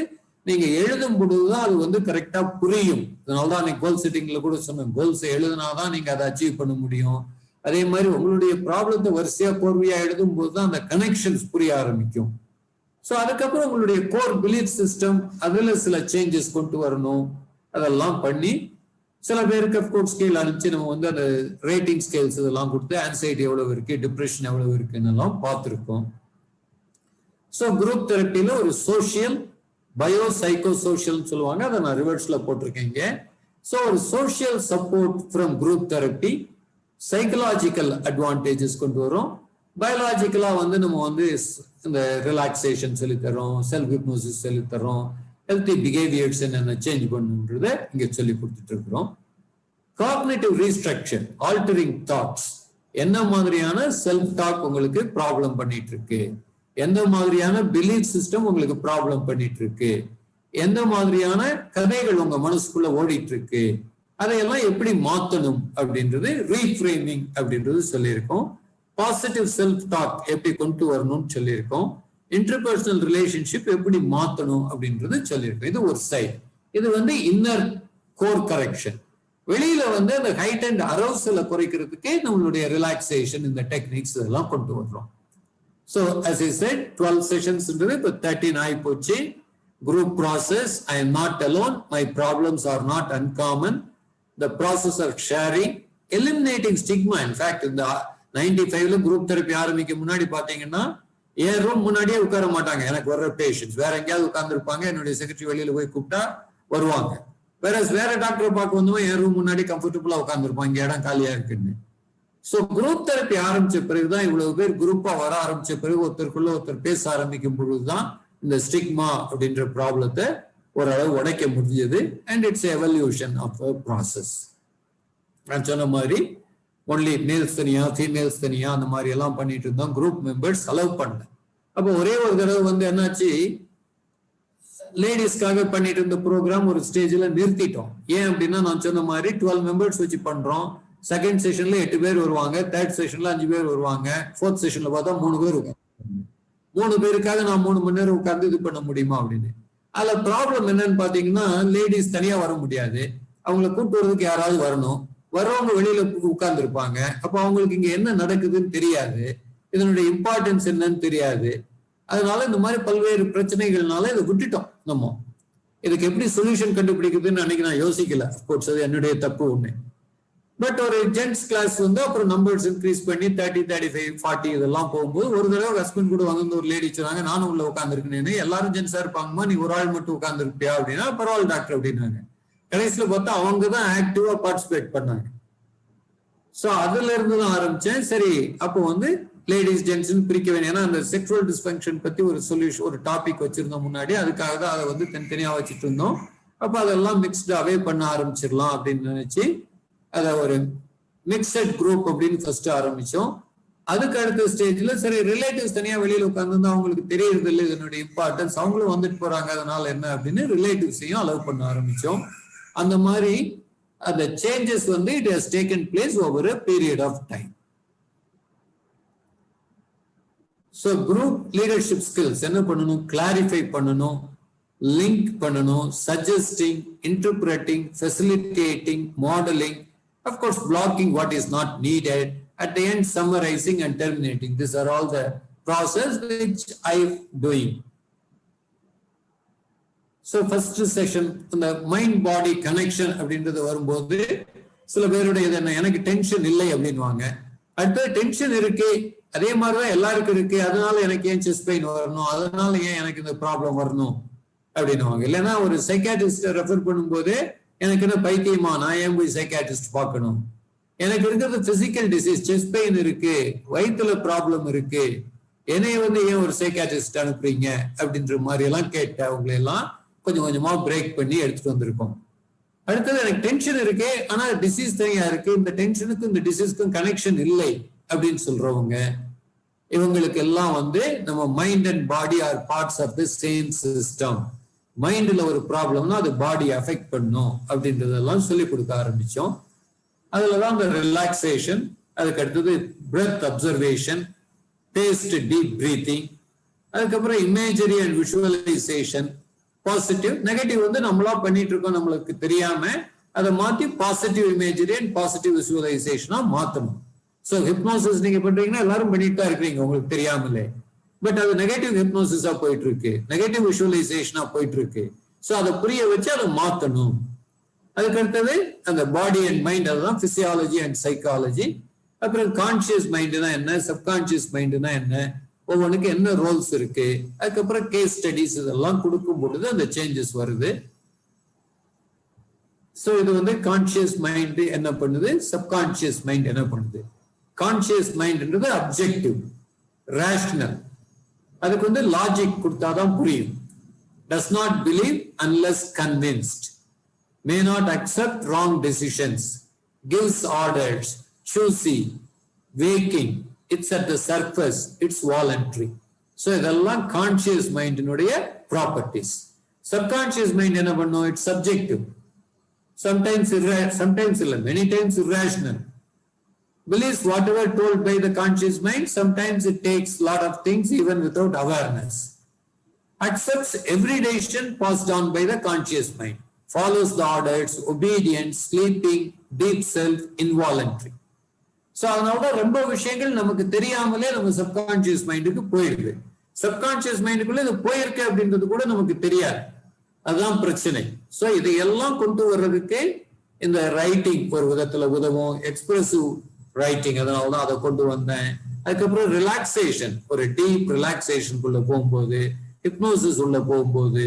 நீங்க எழுதும் பொழுதுதான் அது வந்து கரெக்டா புரியும். அதனாலதான் நீங்க கோல் செட்டிங்ல கூட சொன்னேன், கோல்ஸ் எழுதுனாதான் நீங்க அதை அச்சீவ் பண்ண முடியும். அதே மாதிரி உங்களுடைய ப்ராப்ளத்தை வரிசையா கோர்வையா எழுதும் போதுதான் அந்த கனெக்ஷன்ஸ் புரிய ஆரம்பிக்கும். ஸோ அதுக்கப்புறம் உங்களுடைய கோர் பிலீஃப் சிஸ்டம் அதுல சில சேஞ்சஸ் கொண்டு வரணும். அதெல்லாம் பண்ணி சில பேருக்கு அப்கோர்ஸ் ஸ்கேல் அனுப்பிச்சு நம்ம வந்து அந்த ரேட்டிங் ஸ்கேல்ஸ் இதெல்லாம் கொடுத்து ஆன்சைட்டி எவ்வளவு இருக்கு, டிப்ரெஷன் எவ்வளவு இருக்குன்னு எல்லாம் பார்த்துருக்கோம். ஸோ குரூப் தெரப்பியில ஒரு சோசியல், பயோ சைக்கோ சோசியல் சொல்லுவாங்க, அதை நான் ரிவர்ஸ்ல போட்டிருக்கேங்க. ஸோ ஒரு social support from group therapy psychological advantages கொண்டு வரும். பயாலஜிக்கலா வந்து நம்ம வந்து இந்த ரிலாக்ஸேஷன் சொல்லித்தரோம், செல்ஃப் ஹிப்னோசிஸ் சொல்லித்தரோம், ஹெல்த்தி பிஹேவியர்ஸ் என்னென்ன சேஞ்ச் பண்ணுன்றதை இங்க சொல்லி கொடுத்துட்டு இருக்கிறோம். காக்னிட்டிவ் ரீஸ்ட்ரக்சர், ஆல்டரிங் தாட்ஸ், என்ன மாதிரியான செல்ஃப் டாக் உங்களுக்கு ப்ராப்ளம் பண்ணிட்டு இருக்கு, எந்த மாதிரியான பிலீஃப் சிஸ்டம் உங்களுக்கு ப்ராப்ளம் பண்ணிட்டு இருக்கு, எந்த மாதிரியான கதைகள் உங்க மனசுக்குள்ள ஓடிட்டு இருக்கு, அதையெல்லாம் எப்படி மாத்தணும் அப்படின்றது ரீஃப்ரேமிங் அப்படின்றது சொல்லியிருக்கோம். பாசிட்டிவ் செல்ஃப் டாக் எப்படி கொண்டு வரணும்னு சொல்லியிருக்கோம். இன்டர்பர்சனல் ரிலேஷன்ஷிப் எப்படி மாத்தணும் அப்படின்றது சொல்லியிருக்கோம். இது ஒரு சைடு. இது வந்து இன்னர் கோர் கரெக்ஷன். வெளியில வந்து அந்த ஹைட் அண்ட் அரௌசலை குறைக்கிறதுக்கே நம்மளுடைய ரிலாக்ஸேஷன் இந்த டெக்னிக்ஸ் இதெல்லாம் கொண்டு வர்றோம். ஸோ as I said 12 செஷன்ஸ்ன்றது இப்போ 13 ஆகி போச்சு. Group process, I am not alone, my problems are not uncommon, the process of sharing, eliminating stigma. In fact இந்த 95ல குரூப் தெரப்பி ஆரம்பிக்க முன்னாடி பாத்தீங்கன்னா என் ரூம் முன்னாடியே உட்கார மாட்டாங்க எனக்கு வர்ற பேஷண்ட்ஸ். வேற எங்கேயாவது உட்கார்ந்துருப்பாங்க, என்னுடைய செக்ரட்டரி வெளியில போய் கூப்பிட்டா வருவாங்க. வேற டாக்டரை பார்க்க வந்தவங்க என் ரூம் முன்னாடி கம்ஃபர்டபுளா உட்காந்துருப்பாங்க, இங்க இடம் காலியா இருக்குன்னு. ஸோ குரூப் தெரப்பி ஆரம்பிச்ச பிறகுதான், இவ்வளவு பேர் குரூப்பா வர ஆரம்பிச்ச பிறகு ஒருத்தருக்குள்ள ஒருத்தர் பேச ஆரம்பிக்கும் பொழுதுதான் இந்த ஸ்டிக்மா அப்படின்ற ப்ராப்ளத்தை ஓரளவு உடைக்க முடிஞ்சது. And it's evolution of a process. நான் சொன்ன மாதிரி ஒன்லி மேல்ஸ் தனியா, ஃபீமேல்ஸ் தனியா அந்த மாதிரி எல்லாம் பண்ணிட்டு இருந்தோம். குரூப் மெம்பர்ஸ் அலோவ் பண்ணல. அப்போ ஒரே ஒரு தடவை வந்து என்னாச்சு, லேடிஸ்க்காக பண்ணிட்டு இருந்த ப்ரோக்ராம் ஒரு ஸ்டேஜ்ல நிறுத்திட்டோம். ஏன் அப்படின்னா நான் சொன்ன மாதிரி 12 மெம்பர்ஸ் வச்சு பண்றோம். செகண்ட் செஷன்ல 8 பேர் வருவாங்க, தேர்ட் செஷன்ல 5 பேர் வருவாங்க, ஃபோர்த் செஷன்ல பார்த்தா 3 பேர் உட்காந்து, 3 பேருக்காக நான் 3 மணி நேரம் உட்கார்ந்து இது பண்ண முடியுமா அப்படின்னு. அதுல ப்ராப்ளம் என்னன்னு பாத்தீங்கன்னா, லேடிஸ் தனியா வர முடியாது, அவங்களை கூப்பிட்டு வரதுக்கு யாராவது வரணும். வர்றவங்க வெளியில உட்கார்ந்து இருப்பாங்க. அப்ப அவங்களுக்கு இங்க என்ன நடக்குதுன்னு தெரியாது, இதனுடைய இம்பார்ட்டன்ஸ் என்னன்னு தெரியாது. அதனால இந்த மாதிரி பல்வேறு பிரச்சனைகள்னால இதை விட்டுட்டோம். நம்ம இதுக்கு எப்படி சொல்யூஷன் கண்டுபிடிக்குதுன்னு அன்னைக்கு நான் யோசிக்கல. அப்கோர்ஸ் அது என்னுடைய தப்பு ஒண்ணு. பட் ஒரு ஜென்ட்ஸ் கிளாஸ் வந்து அப்புறம் நம்பர்ஸ் இன்க்ரீஸ் பண்ணி 30, 35, 40 இதெல்லாம் போகும்போது ஒரு தடவை ஹஸ்பண்ட் கூட வந்து ஒரு லேடி சொன்னாங்க, நானும் உள்ள உட்காந்துருக்கேன்னு. எல்லாரும் ஜென்ஸா இருப்பாங்கம்மா, நீ ஒரு ஆள் மட்டும் உட்காந்துருப்பியா அப்படின்னா, பரவாயில்ல டாக்டர் அப்படின்னாங்க. கடைசியில பார்த்தா அவங்க தான் ஆக்டிவா பார்ட்டிசிபேட் பண்ணாங்க. ஸோ அதுல இருந்து தான் ஆரம்பிச்சேன். சரி, அப்போ வந்து லேடிஸ் ஜென்ட்ஸ் பிரிக்க வேண்டிய, ஏன்னா அந்த செக்ஷுவல் டிஸ்ஃபங்க்ஷன் பத்தி ஒரு சொல்யூஷன், ஒரு டாபிக் வச்சிருந்தோம் முன்னாடி. அதுக்காக தான் அதை வந்து தனித்தனியா வச்சுட்டு இருந்தோம். அப்ப அதெல்லாம் மிக்ஸ்டாவே பண்ண ஆரம்பிச்சிடலாம் அப்படின்னு நினைச்சு அதை ஒரு மிக்சட் குரூப் அப்படின்னு ஃபர்ஸ்ட் ஆரம்பிச்சோம். அதுக்கு அடுத்த ஸ்டேஜ்ல சரி ரிலேட்டிவ்ஸ் தனியா வெளியில உட்கார்ந்து அவங்களுக்கு தெரியறது இல்லை இதனுடைய இம்பார்ட்டன்ஸ், அவங்களும் வந்துட்டு போறாங்க, அதனால என்ன அப்படின்னு ரிலேட்டிவ்ஸையும் அலோவ் பண்ண ஆரம்பிச்சோம். அந்த மாதிரி அந்த சேஞ்சஸ் வந்து it has taken place over a period of time. So group leadership skills என்ன பண்ணணும், கிளாரிஃபை பண்ணணும், லிங்க் பண்ணணும், suggesting, interpreting, facilitating, modelling, of course blocking what is not needed, at the end summarizing and terminating. These are all the process which I am doing. So first session the mind body connection அப்படின்றது வரும்போது சில பேருடைய இது எனக்கு tension இல்லை அப்படின்வாங்க. அடுத்து tension இருக்கு, அதே மாதிரிதான் எல்லாருக்கும் இருக்கு, அதனால எனக்கு ஏன் செஸ்ட் பெயின் வரணும், அதனால ஏன் எனக்கு இந்த ப்ராப்ளம் வரணும் அப்படின்னுவாங்க. இல்லைன்னா ஒரு சைக்காட்ரிஸ்ட ரெஃபர் பண்ணும்போது எனக்கு என்ன பைத்தியமா, நான் ஏன் போய் சைக்காட்ரிஸ்ட் பார்க்கணும், எனக்கு இருக்கிறது பிசிக்கல் டிசீஸ், செஸ்ட் பெயின் இருக்கு, வயிற்றுல ப்ராப்ளம் இருக்கு, என்னைய வந்து ஏன் ஒரு சைக்காட்ரிஸ்ட் அனுப்புறீங்க அப்படின்ற மாதிரி எல்லாம் கேட்ட அவங்களை எல்லாம் கொஞ்சம் கொஞ்சமா பிரேக் பண்ணி எடுத்துட்டு வந்திருக்கோம். அடுத்தது எனக்கு டென்ஷன் இருக்கு, ஆனா டிசீஸ் தனியா இருக்கு, இந்த டென்ஷனுக்கும் இந்த டிசீஸ்க்கும் கனெக்ஷன் இல்லை அப்படின்னு சொல்றவங்க, இவங்களுக்கு எல்லாம் வந்து நம்ம mind and body are parts of the same system. மைண்ட்ல ஒரு ப்ராப்ளம்னா அது பாடி அஃபெக்ட் பண்ணும் அப்படின்றதெல்லாம் சொல்லி கொடுக்க ஆரம்பிச்சோம். அதுலதான் இந்த ரிலாக்ஸேஷன், அதுக்கு அடுத்தது breath observation, taste deep breathing, அதுக்கப்புறம் imagery and visualisation, positive negative வந்து நம்மளா பண்ணிட்டு இருக்கோம் நம்மளுக்கு தெரியாம, அதை மாத்தி பாசிட்டிவ் இமேஜரி அண்ட் பாசிட்டிவ் விஷுவலைசேஷனா மாத்தணும். ஸோ ஹிப்னோசிஸ் நீங்க பண்றீங்கன்னா எல்லாரும் பண்ணிட்டு தான் இருக்கிறீங்க உங்களுக்கு தெரியாமலே, பட் அது நெகட்டிவ் ஹிப்னோசிஸா போயிட்டு இருக்கு, நெகட்டிவ் விஷுவலைசேஷனா போயிட்டு இருக்கு. ஸோ அதை புரிய வச்சு அதை மாத்தணும். அதுக்கு அடுத்தது அந்த பாடி அண்ட் மைண்ட், அதுதான் பிசியாலஜி அண்ட் சைக்காலஜி. அப்புறம் கான்சியஸ் மைண்டுனா என்ன, சப்கான்சியஸ் மைண்டுனா என்ன, ஒவ்வொன்றுக்கு என்ன ரோல்ஸ் இருக்கு, அதுக்கப்புறம் கேஸ் ஸ்டடிஸ் இதெல்லாம் கொடுக்கும் பொழுது அந்த சேஞ்சஸ் வருது. ஸோ இது வந்து கான்சியஸ் மைண்ட் என்ன பண்ணுது, சப்கான்சியஸ் மைண்ட் என்ன பண்ணுது. கான்சியஸ் மைண்ட்ன்றது அப்ஜெக்டிவ், rational. அதுக்கு வந்து லாஜிக் கொடுத்தாதான் புரியும். Does not believe unless convinced. May not accept wrong decisions. Gives orders. Choosy. Waking. It's at the surface. It's voluntary. So இதெல்லாம் கான்சியஸ் மைண்டினுடைய ப்ராப்பர்ட்டிஸ். சப்கான்சியஸ் மைண்ட் என்ன பண்ணும்? It's subjective. Sometimes many times irrational. Believes whatever told by the conscious mind. Sometimes it takes a lot of things even without awareness. Accepts every decision passed on by the conscious mind. Follows the orders, obedient, sleeping, deep self, involuntary. So அதனால ரொம்ப விஷயங்கள் நமக்கு தெரியாமலே நம்ம subconscious மைண்டுக்கு போயிருக்கு. Subconscious மைண்டுக்குள்ள இது போயிருக்கு அப்படின்றது கூட நமக்கு தெரியாது. அதுதான் பிரச்சனை. சோ இதையெல்லாம் கொண்டு வர்றதுக்கு இந்த ரைட்டிங் ஒரு விதத்துல உதவும். எக்ஸ்பிரசிவ் ரைட்டிங், அதனாலதான் அதை கொண்டு வந்தேன். அதுக்கப்புறம் ரிலாக்ஸேஷன், ஒரு டீப் ரிலாக்ஸேஷனுக்குள்ள போகும்போது, ஹிப்னோசிஸ் உள்ள போகும்போது,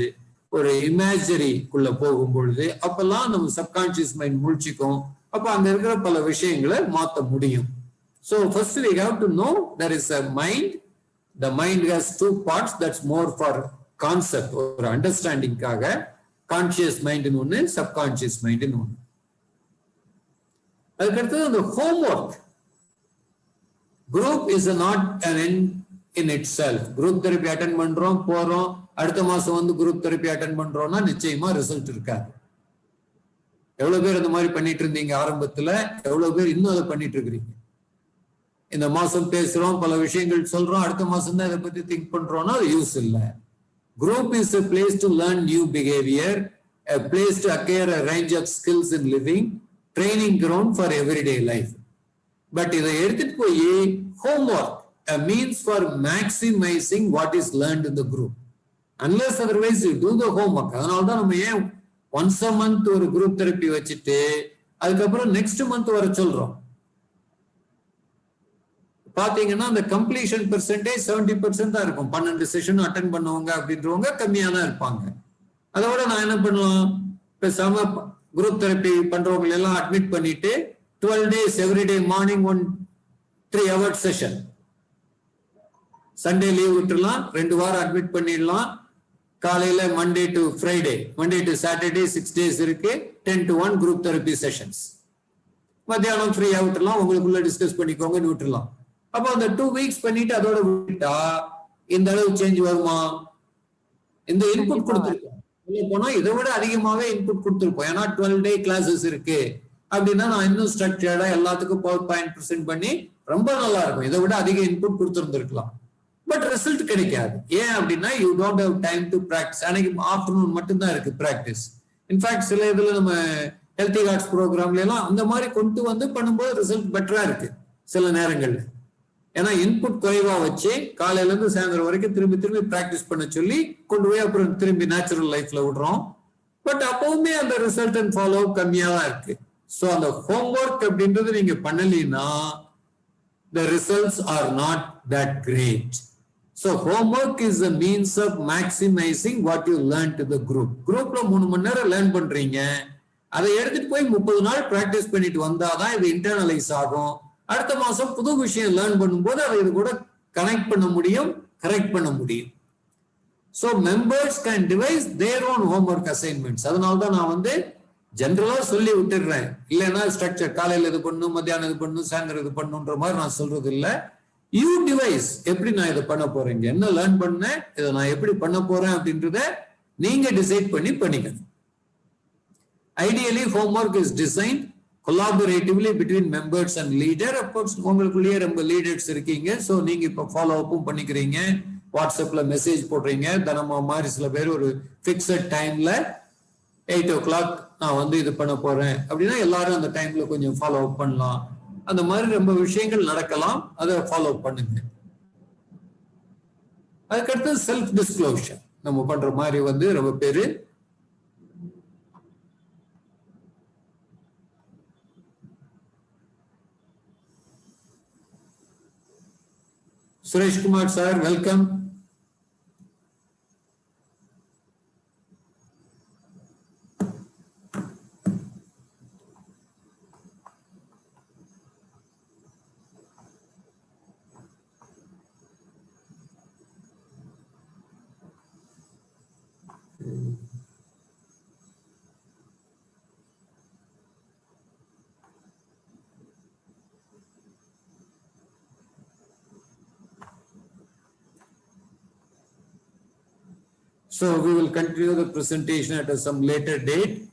ஒரு இமேஜரிக்குள்ள போகும்பொழுது அப்பெல்லாம் நம்ம சப்கான்சியஸ் மைண்ட் முழிச்சுக்கும். அப்ப அங்க இருக்கிற பல விஷயங்களை மாற்ற முடியும். So first we have to know there is a mind. The mind has two parts. That's more for concept or understanding காக. கான்சியஸ் மைண்ட் ஒண்ணு, சப்கான்சியஸ் மைண்ட் ஒண்ணு. அதுக்கடுத்தது அந்த homework. Group is not an end in itself. Group therapy attend பண்றோம், போறோம், அடுத்த மாசம் வந்து குரூப் தெரப்பி அட்டென்ட் பண்றோம்னா நிச்சயமா ரிசல்ட் இருக்காது. எவ்வளவு பேர் இந்த மாதிரி பண்ணிட்டு இருந்தீங்க ஆரம்பத்துல? எவ்வளவு பேர் இன்னும் அதை பண்ணிட்டு இருக்கிறீங்க? இந்த மாசம் பேசுறோம், பல விஷயங்கள் சொல்றோம், அடுத்த மாசம் தான் இதை பத்தி திங்க் பண்றோம்னா அது யூஸ் இல்லை. Group is a place to learn new behavior, a place to acquire a range of skills in living, training ground for everyday life. But இதை எடுத்துட்டு போய் homework, a means for maximizing what is learned in the group. Unless otherwise you do the homework. அதனால்தான் நம்ம ஏன் once a month ஒரு group therapy வச்சுட்டு அதுக்கப்புறம் next month வர சொல்றோம். பாத்தீங்கன்னா அந்த கம்ப்ளீஷன் பெர்சன்டேஜ் 70% தான் இருக்கும். 12 செஷன் அட்டென்ட் பண்ணவங்க அப்படின்றவங்க கம்மியா தான் இருப்பாங்க. அதோட நான் என்ன பண்ணலாம், பேசாம குரூப் தெரப்பி பண்றவங்க எல்லாம் அட்மிட் பண்ணிட்டு 12 days everyday morning 3 hour session. Sunday leave விட்டுலாம், 2 வாரம் அட்மிட் பண்ணிடலாம். காலையில Monday to Friday, Monday to Saturday 6 days இருக்கு. 10 to 1 குரூப் தெரப்பி செஷன்ஸ். மத்தியானம் ஃப்ரீயா விட்டுலாம், உங்களுக்குள்ள டிஸ்கஸ் பண்ணிக்கோங்க, விட்டுலாம். அப்போ அந்த 2 weeks பண்ணிட்டு அதோட விட்டா இந்த அளவு சேஞ்ச் வருமா? இந்த இன்புட் கொடுத்துருக்கோம். போனா இதை விட அதிகமாவே இன்புட் கொடுத்துருப்போம். ஏன்னா 12 day கிளாஸஸ் இருக்கு அப்படின்னா நான் இன்னும் ஸ்ட்ரக்சர்டா எல்லாத்துக்கும் பவர் பாயிண்ட் ப்ரெசென்ட் பண்ணி ரொம்ப நல்லா இருக்கும். இதை விட அதிக இன்புட் கொடுத்துருந்துருக்கலாம். பட் ரிசல்ட் கிடைக்காது. ஏன் அப்படின்னா you don't have time to practise. அன்னைக்கு ஆஃப்டர்நூன் மட்டும்தான் இருக்கு பிராக்டிஸ். இன்ஃபேக்ட் சில இதுல நம்ம ஹெல்த்தி ஹார்ட்ஸ் ப்ரோக்ராம்ல எல்லாம் அந்த மாதிரி கொண்டு வந்து பண்ணும்போது ரிசல்ட் பெட்டரா இருக்கு சில நேரங்கள்ல. ஏன்னா இன்புட் குறைவா வச்சு காலையில இருந்து சாயந்தரம் வரைக்கும் திரும்பி திரும்பி பிராக்டிஸ் பண்ண சொல்லி கொண்டு போய் அப்புறம் திரும்பி நேச்சுரல் லைஃப்ல விடுறோம். பட் அப்பவுமே அந்த ரிசல்ட் அண்ட் ஃபாலோ கம்மியா தான் இருக்கு. ஸோ அந்த ஹோம்ஒர்க் அப்படின்றது நீங்க பண்ணலீங்கன்னா the results are not that great. So homework is a means of maximizing what you learned to the group. Groupல 3 மணி நேரம் லேர்ன் பண்றீங்க, அதை எடுத்துட்டு போய் 30 நாள் பிராக்டிஸ் பண்ணிட்டு வந்தாதான் இது இன்டர்னலைஸ் ஆகும். அடுத்த மாசம் புது விஷயம் லேர்ன் பண்ணும்போது அதை இது கூட கனெக்ட் பண்ண முடியும், கரெக்ட் பண்ண முடியும். So members can devise their own homework assignments. அதனால்தான் நான் வந்து ஜென்ரலா சொல்லி விட்டுடுறேன். இல்லைன்னா ஸ்ட்ரக்சர் காலையில இது பண்ணும், மத்தியானம் இது பண்ணும், சாயந்தரம் இது பண்ணுன்ற மாதிரி நான் சொல்றது இல்லை. யூ டிவைஸ் எப்படி நான் இதை பண்ண போறேங்க, என்ன லேர்ன் பண்ணேன், இதை நான் எப்படி பண்ண போறேன் அப்படின்றத நீங்க டிசைட் பண்ணி பண்ணிக்கணும். Ideally homework is design collaboratively between members and leader. Of உங்களுக்குள்ளேயே ரொம்ப லீடர்ஸ் இருக்கீங்க. ஸோ நீங்க இப்போ ஃபாலோ அப்பும் பண்ணிக்கிறீங்க, வாட்ஸ்அப்ல மெசேஜ் போடுறீங்க. தினமும் மாதிரி சில பேர் ஒரு பிக்சட் டைம்ல 8 o'clock நான் வந்து இது பண்ண போறேன் அப்படின்னா எல்லாரும் அந்த டைம்ல கொஞ்சம் ஃபாலோ அப் பண்ணலாம். அந்த மாதிரி ரொம்ப விஷயங்கள் நடக்கலாம், அதை ஃபாலோ பண்ணுங்க. அதுக்கடுத்து செல்ஃப் டிஸ்க்ளோஷர் நம்ம பண்ற மாதிரி வந்து ரொம்ப பேரு Suresh Kumar sir, welcome. So we will continue the presentation at some later date.